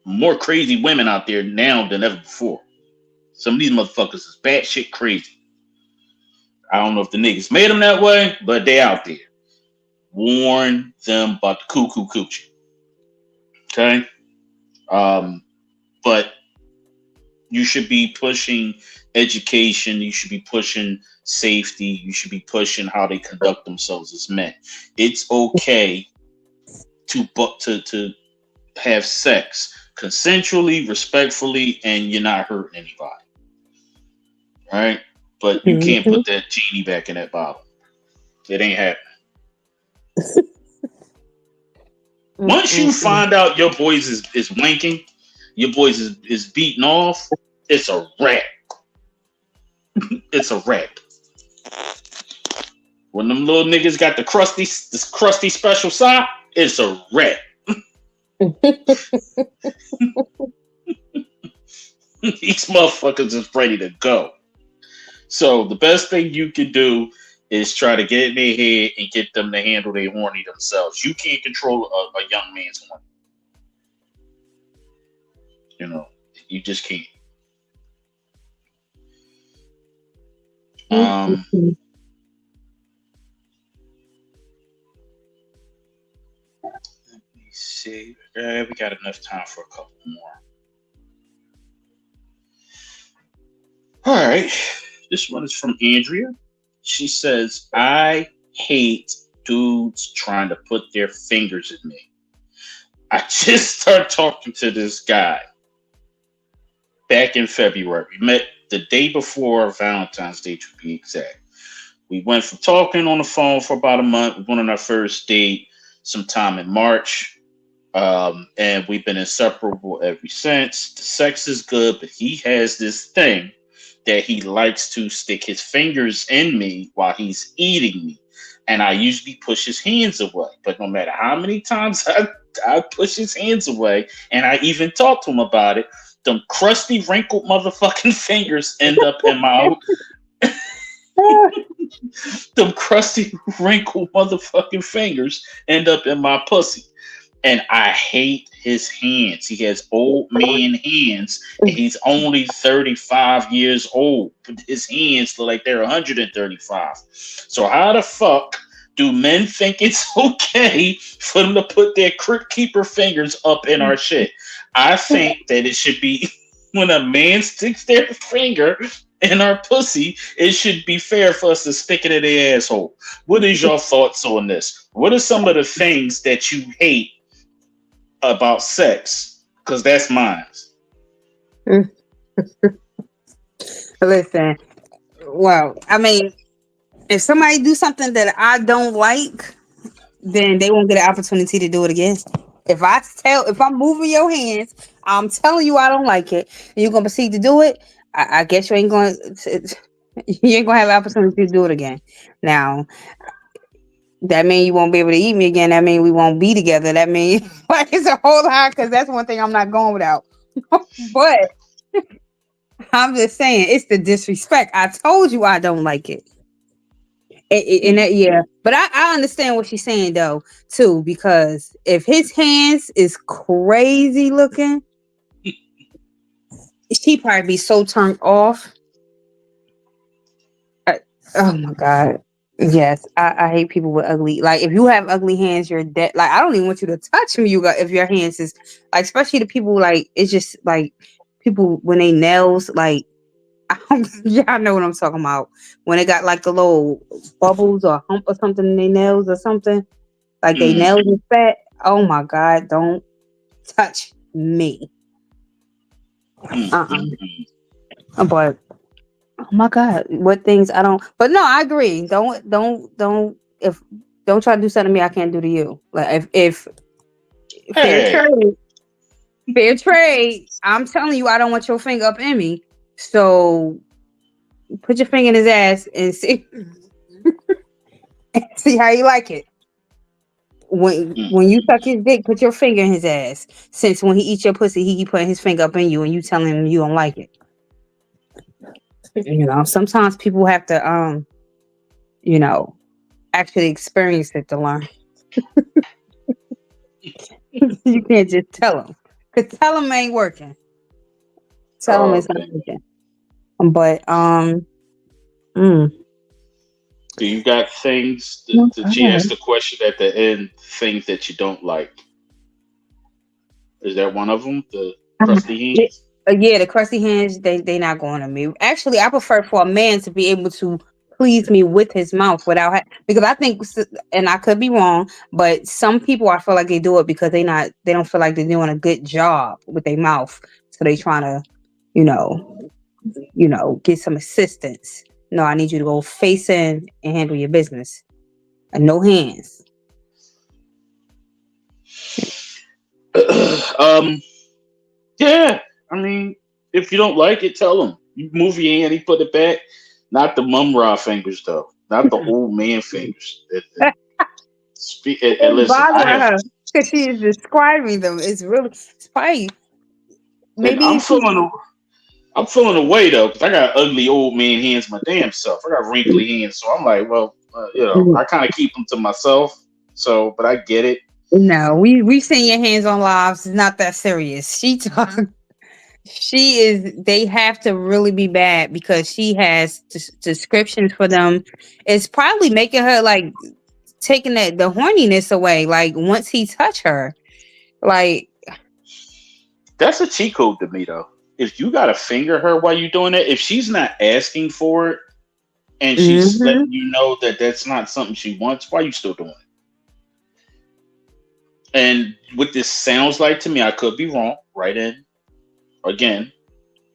more crazy women out there now than ever before. Some of these motherfuckers is batshit crazy. I don't know if the niggas made them that way, but they out there. Warn them about the cuckoo coochie. Okay? But you should be pushing education. You should be pushing safety. You should be pushing how they conduct themselves as men. It's okay to have sex consensually, respectfully, and you're not hurting anybody. Right? But you can't put that genie back in that bottle. It ain't happening. Once you find out your boys is wanking, your boys is beating off, it's a wrap. It's a wrap. When them little niggas got this crusty special sock, it's a wrap. These motherfuckers is ready to go. So the best thing you can do is try to get in their head and get them to handle their horny themselves. You can't control a young man's horny. You just can't. Let me see. We got enough time for a couple more. All right. This one is from Andrea. She says, I hate dudes trying to put their fingers in me. I just started talking to this guy back in February. We met the day before Valentine's Day, to be exact. We went from talking on the phone for about a month. We went on our first date sometime in March. And we've been inseparable ever since. The sex is good, but he has this thing that he likes to stick his fingers in me while he's eating me. And I usually push his hands away. But no matter how many times I push his hands away, and I even talk to him about it, them crusty, wrinkled motherfucking fingers end up in my... them crusty, wrinkled motherfucking fingers end up in my pussy. And I hate his hands. He has old man hands, and he's only 35 years old. But his hands look like they're 135. So how the fuck Do men think it's okay for them to put their crypt keeper fingers up in our shit? I think that it should be when a man sticks their finger in our pussy, it should be fair for us to stick it in their asshole. What is your thoughts on this? What are some of the things that you hate about sex? Because that's mine. Listen, well, I mean, if somebody do something that I don't like, then they won't get an opportunity to do it again. If I'm moving your hands, I'm telling you I don't like it, and you're gonna proceed to do it. I guess you ain't going. You ain't gonna have an opportunity to do it again. Now, that mean you won't be able to eat me again. That mean we won't be together. That mean like it's a whole lot, because that's one thing I'm not going without. But I'm just saying it's the disrespect. I told you I don't like it. And that, yeah, but I understand what she's saying though too, because if his hands is crazy looking, she probably be so turned off. Oh my god, yes, I hate people with ugly. Like if you have ugly hands, you're dead. Like I don't even want you to touch me. You got if your hands is like, especially the people like it's just like people when they nails like. Yeah, I know what I'm talking about. When they got like the little bubbles or hump or something in their nails or something, like they Mm. nails is fat. Oh my god, don't touch me. Mm, Uh mm, But oh my god, what things I don't. But no, I agree. Don't if don't try to do something to me I can't do to you. Like if fair Hey, trade, fair trade. I'm telling you, I don't want your finger up in me. So put your finger in his ass and see see how you like it. mm, When you suck his dick, put your finger in his ass. Since when he eats your pussy, he keep putting his finger up in you, and you telling him you don't like it. You know, sometimes people have to, you know, actually experience it to learn. You can't just tell him, cause tell him ain't working. Tell him oh, it's not okay. working. But mm, Do you got things oh that she God. asked the question at the end? Things that you don't like. Is that one of them? The crusty Yeah, hands. yeah, the crusty hands, they not going to me. Actually, I prefer for a man to be able to please me with his mouth without because I think, and I could be wrong, but some people I feel like they do it because they don't feel like they're doing a good job with their mouth, so they trying to, you know, get some assistance. No, I need you to go face in and handle your business, and no hands. um. Yeah. I mean, if you don't like it, tell him. You move your hand, he put it back. Not the mum raw fingers though. Not the old man fingers. And It's listen, I bothering have, her because she is describing them. It's probably and maybe if she. I'm feeling away though, because I got ugly old man hands my damn self. I got wrinkly hands, so I'm like, well, I kind of keep them to myself. So, but I get it. No, we've seen your hands on lives. It's not that serious. She talk. She is. They have to really be bad because she has descriptions for them. It's probably making her like taking the horniness away. Like once he touch her, like That's a cheat code to me though. If you gotta finger her while you're doing it, if she's not asking for it and she's hmm letting you know that that's not something she wants, why are you still doing it? And what this sounds like to me, I could be wrong. Right in again.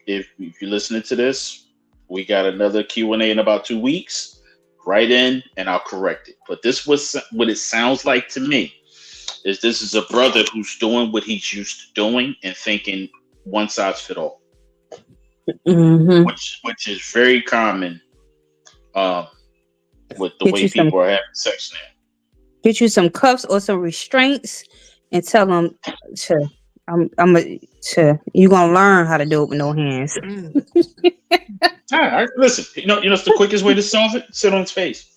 If you're listening to this, we got another Q&A in about 2 weeks. Write in and I'll correct it. But this was what it sounds like to me. Is this is a brother who's doing what he's used to doing and thinking one size fit all, hmm which is very common um, with the get way you some people are having sex now. get you some cuffs or some restraints and tell them to I'm a to you gonna learn how to do it with no hands. All right, listen, it's the quickest way to solve it. Sit on his face.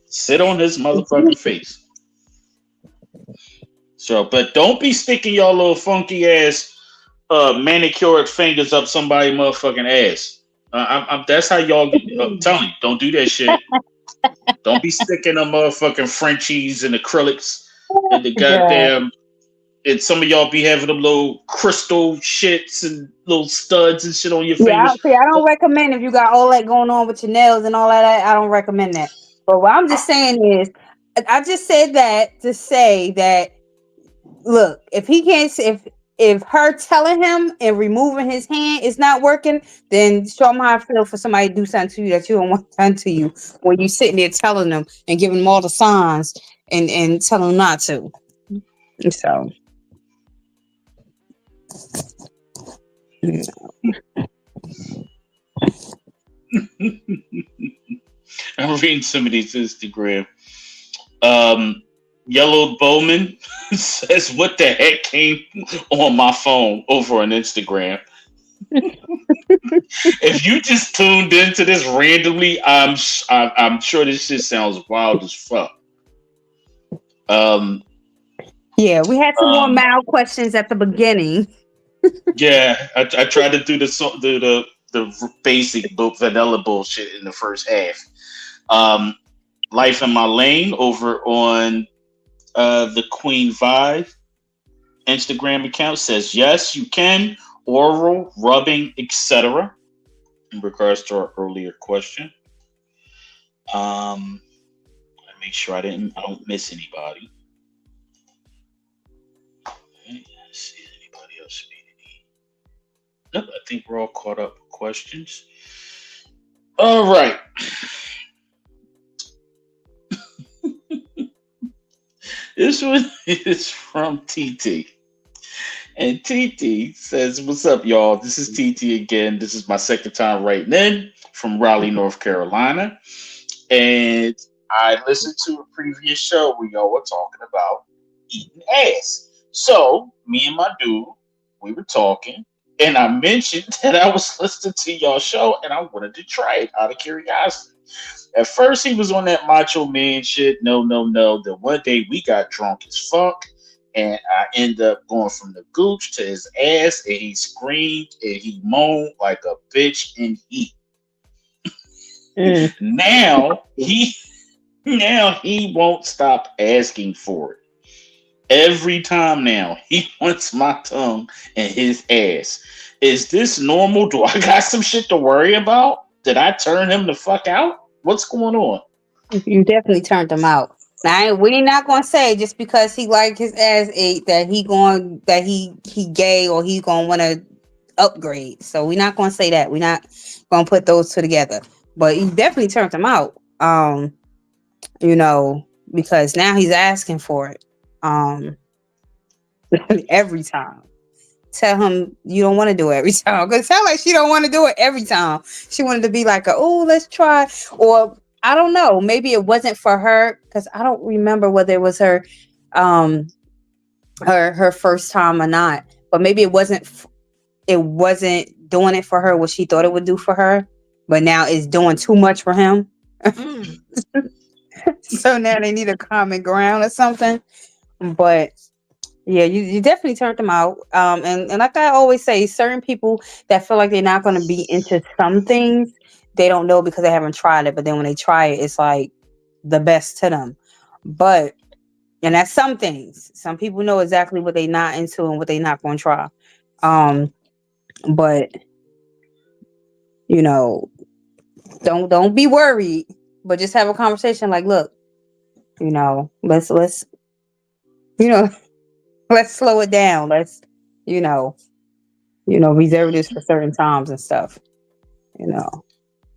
Sit on his motherfucking face. So, but don't be sticking your little funky ass manicured fingers up somebody motherfucking ass. That's how y'all. I'm telling you, don't do that shit. Don't be sticking them motherfucking Frenchies and acrylics and the Yeah. goddamn. And some of y'all be having them little crystal shits and little studs and shit on your Yeah, fingers. see, I don't recommend if you got all that going on with your nails and all of that. I don't recommend that. But what I'm just saying is, I just said that to say that look, if he can't, if her telling him and removing his hand is not working, then show him how I feel for somebody to do something to you that you don't want done to you when you sitting there telling them and giving them all the signs and telling them not to. So. I'm reading some of these Instagram. Um, Yellow Bowman says, "What the heck came on my phone over on Instagram?" If you just tuned into this randomly, I'm sure this shit sounds wild as fuck. Um, Yeah, we had some more um, mild questions at the beginning. yeah, I tried to do the basic vanilla bullshit in the first half. Um, Life in My Lane over on the Queen Vi Instagram account says yes, you can oral rubbing, etc. In regards to our earlier question. I make sure I don't miss anybody. Okay, let's see if anybody else made any. Nope, I think we're all caught up with questions. All right. This one is from TT. And TT says, "What's up, y'all? This is TT again. This is my second time writing in from Raleigh, North Carolina. And I listened to a previous show where y'all were talking about eating ass. So, me and my dude, we were talking, and I mentioned that I was listening to y'all show and I wanted to try it out of curiosity. At first, he was on that macho man shit. No, no, no. Then one day we got drunk as fuck, and I end up going from the gooch to his ass, and he screamed and he moaned like a bitch in heat. Mm. Now he won't stop asking for it. Every time now he wants my tongue and his ass. Is this normal? Do I got some shit to worry about? Did I turn him the fuck out? What's going on? You definitely turned him out. Now we not gonna say just because he like his ass ate that he gay or he gonna want to upgrade. So we're not gonna say that. We're not gonna put those two together. But he definitely turned him out. You know, because now he's asking for it. Um, every time. Tell him you don't want to do it every time. Because it sounds like she don't want to do it every time. She wanted to be like, oh, let's try. Or I don't know. Maybe it wasn't for her because I don't remember whether it was um, her first time or not. But maybe it wasn't. It wasn't doing it for her what she thought it would do for her. But now it's doing too much for him. So now they need a common ground or something. But yeah, you definitely turned them out. And like I always say, certain people that feel like they're not going to be into some things, they don't know because they haven't tried it. But then when they try it, it's like the best to them. But and that's some things. Some people know exactly what they're not into and what they're not going to try. Um, but you know, don't be worried. But just have a conversation. Like, look, let's you know let's slow it down. Let's you know reserve this for certain times and stuff. You know,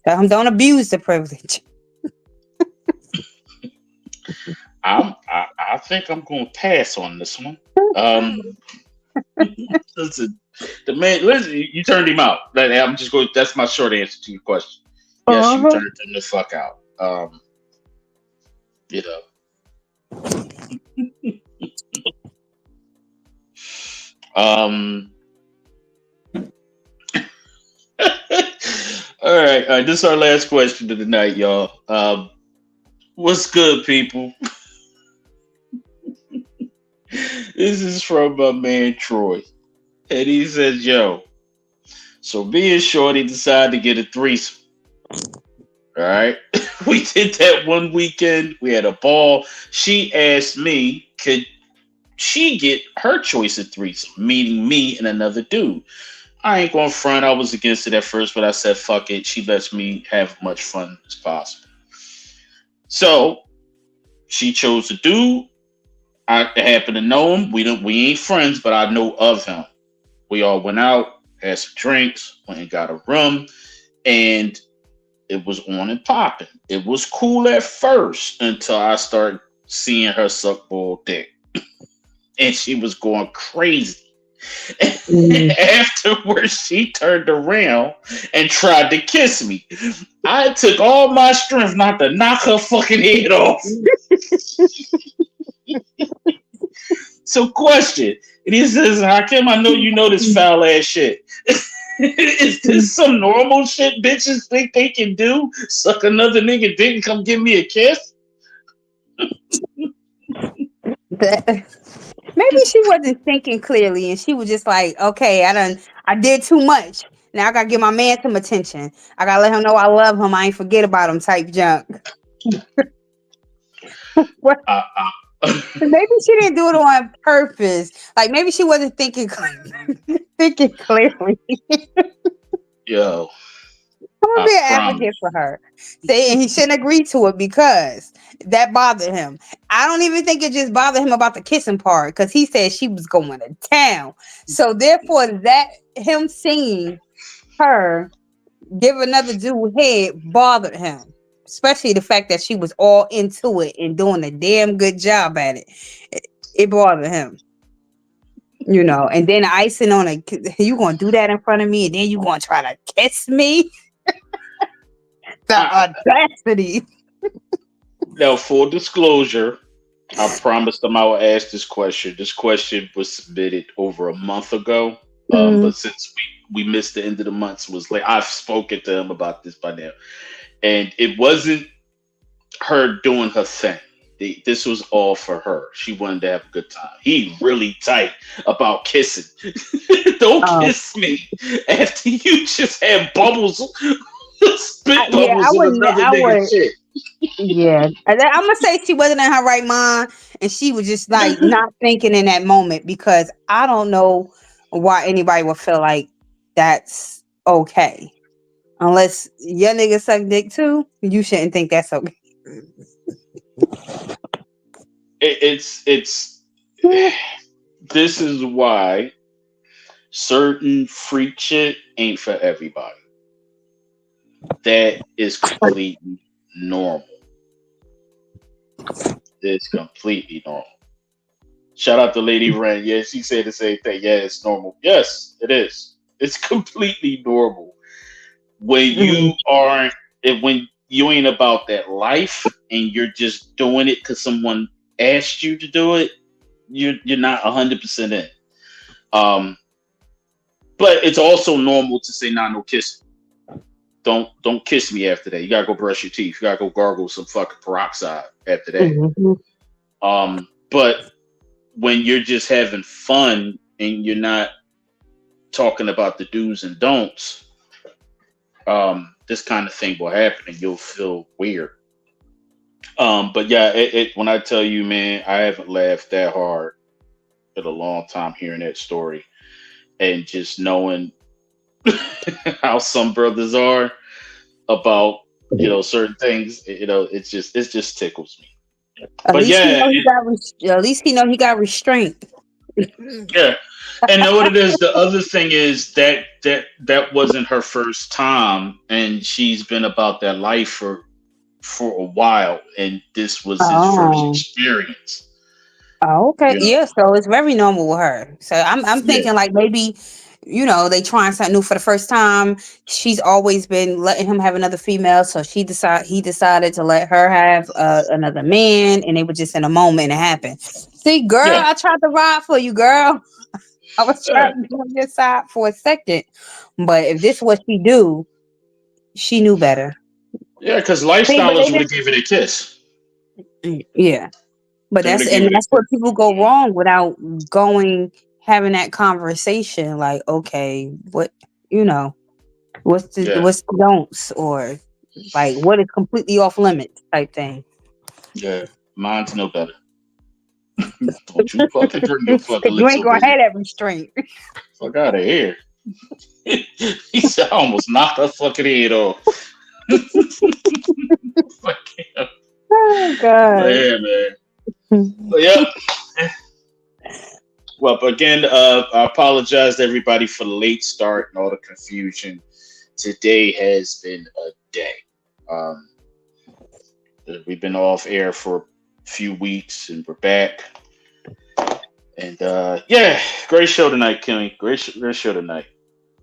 tell him don't abuse the privilege. I think I'm going to pass on this one. Um, listen, the man. Listen, you turned him out. I'm just going. That's my short answer to your question. Yes, you Uh-huh. turned him the fuck out. You know. Um. All right. This is our last question of the night, y'all. What's good, people? This is from my man Troy, and he says, "Yo, So me and Shorty decided to get a threesome. All right. We did that one weekend. We had a ball. She asked me, could she get her choice of threesome, meaning me and another dude. I ain't going to front. I was against it at first, but I said, fuck it. She lets me have much fun as possible. So she chose a dude. I happen to know him. We ain't friends, but I know of him. We all went out, had some drinks, went and got a room, and it was on and popping. It was cool at first until I started seeing her suck bull dick. And she was going crazy. Mm. Afterwards, she turned around and tried to kiss me. I took all my strength not to knock her fucking head off. So, question. And he says, Hakim, I know you know this foul ass shit. Is this some normal shit bitches think they can do? Suck another nigga dick and come give me a kiss? Maybe she wasn't thinking clearly, and she was just like, "Okay, I did too much. Now I gotta give my man some attention. I gotta let him know I love him. I ain't forget about him." Type junk. What? Uh, uh, Maybe she didn't do it on purpose. Like maybe she wasn't thinking thinking clearly. yo, I'm gonna I be an promise. advocate for her. Say, and he shouldn't agree to it because that bothered him. I don't even think it just bothered him about the kissing part because he said she was going to town. So therefore, that him seeing her give another dude head bothered him. Especially the fact that she was all into it and doing a damn good job at it. It bothered him. And then icing on you gonna do that in front of me, and then you gonna try to kiss me? The I, audacity. Now, full disclosure, I promised them I would ask this question. This question was submitted over a month ago, Mm. but since we missed the end of the month, so it was late. I've spoken to him about this by now, and it wasn't her doing her thing. This was all for her. She wanted to have a good time. He really tight about kissing. Don't Oh, kiss me after you just had bubbles, spit yeah, bubbles in another I nigga would. shit. Yeah, I'm gonna say she wasn't in her right mind, and she was just like not thinking in that moment because I don't know why anybody would feel like that's okay unless your nigga suck dick too. You shouldn't think that's okay. It's this is why certain freak shit ain't for everybody. That is completely normal. It's completely normal. Shout out to Lady Ren. Yeah, she said the same thing. Yeah, it's normal. Yes, it is. It's completely normal. When Mm. you aren't, when you ain't about that life and you're just doing it because someone asked you to do it, you're not 100% in. Um, but it's also normal to say, "Nah, no kissing. Don't kiss me after that. You gotta go brush your teeth. You gotta go gargle some fucking peroxide after that." Mhm. But when you're just having fun and you're not talking about the do's and don'ts, this kind of thing will happen and you'll feel weird. But yeah, when I tell you, man, I haven't laughed that hard in a long time hearing that story and just knowing how some brothers are about certain things. It just tickles me. At But least he yeah, know at least he know he got restraint. yeah. And know what it is. The other thing is that wasn't her first time, and she's been about that life for a while, and this was his first Oh. experience. Oh, okay. You know? Yeah, so it's very normal with her. So I'm Yeah, thinking like maybe, they trying something new for the first time. She's always been letting him have another female, so he decided to let her have another man, and they were just in a moment and it happened. See, girl, yeah, I tried to ride for you, girl. I was yeah, trying to be on your side for a second, but if this what she do, she knew better. yeah. Because See, but they lifestylers would have didn't. gave it a kiss. Yeah. But They would that's have gave and it a that's where kiss. people go wrong without going having that conversation. Like, okay, what? you know, Yeah, what's the don'ts, or like what is completely off limits type thing. yeah. Mine's no better. Don't you fucking bring your fucking Cause you lips ain't over gonna here. have that restraint. Fuck out of here. He said, I almost knocked her fucking head off. Fuck him. Oh But God. yeah, man. But yeah. Well, but again, I apologize to everybody for the late start and all the confusion. Today has been a day. Um, we've been off air for a few weeks and we're back. And yeah, great show tonight, Kimmy. Great show tonight.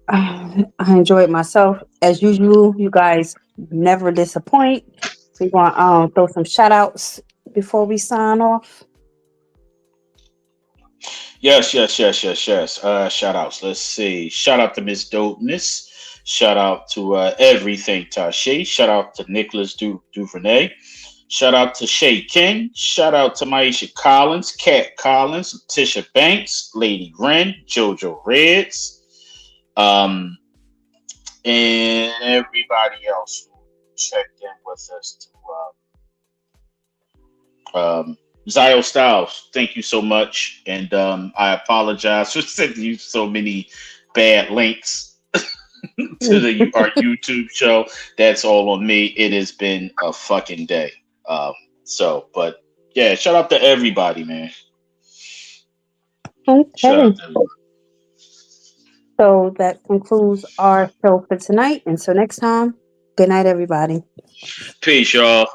I enjoyed myself as usual. You guys never disappoint. We want throw some shout outs before we sign off. Yes. Shout outs. Let's see. Shout out to Miss Dopeness. Shout out to everything Tashay. Shout out to Nicholas Duvernay. Shout out to Shay King. Shout out to Maisha Collins, Kat Collins, Tisha Banks, Lady Gren, Jojo Reds, um, and everybody else who checked in with us to Zio Styles, thank you so much. And I apologize for sending you so many bad links to our YouTube show. That's all on me. It has been a fucking day. But yeah, shout out to everybody, man. Shout Okay. out to everybody. So that concludes our show for tonight. Until next time, good night, everybody. Peace, y'all.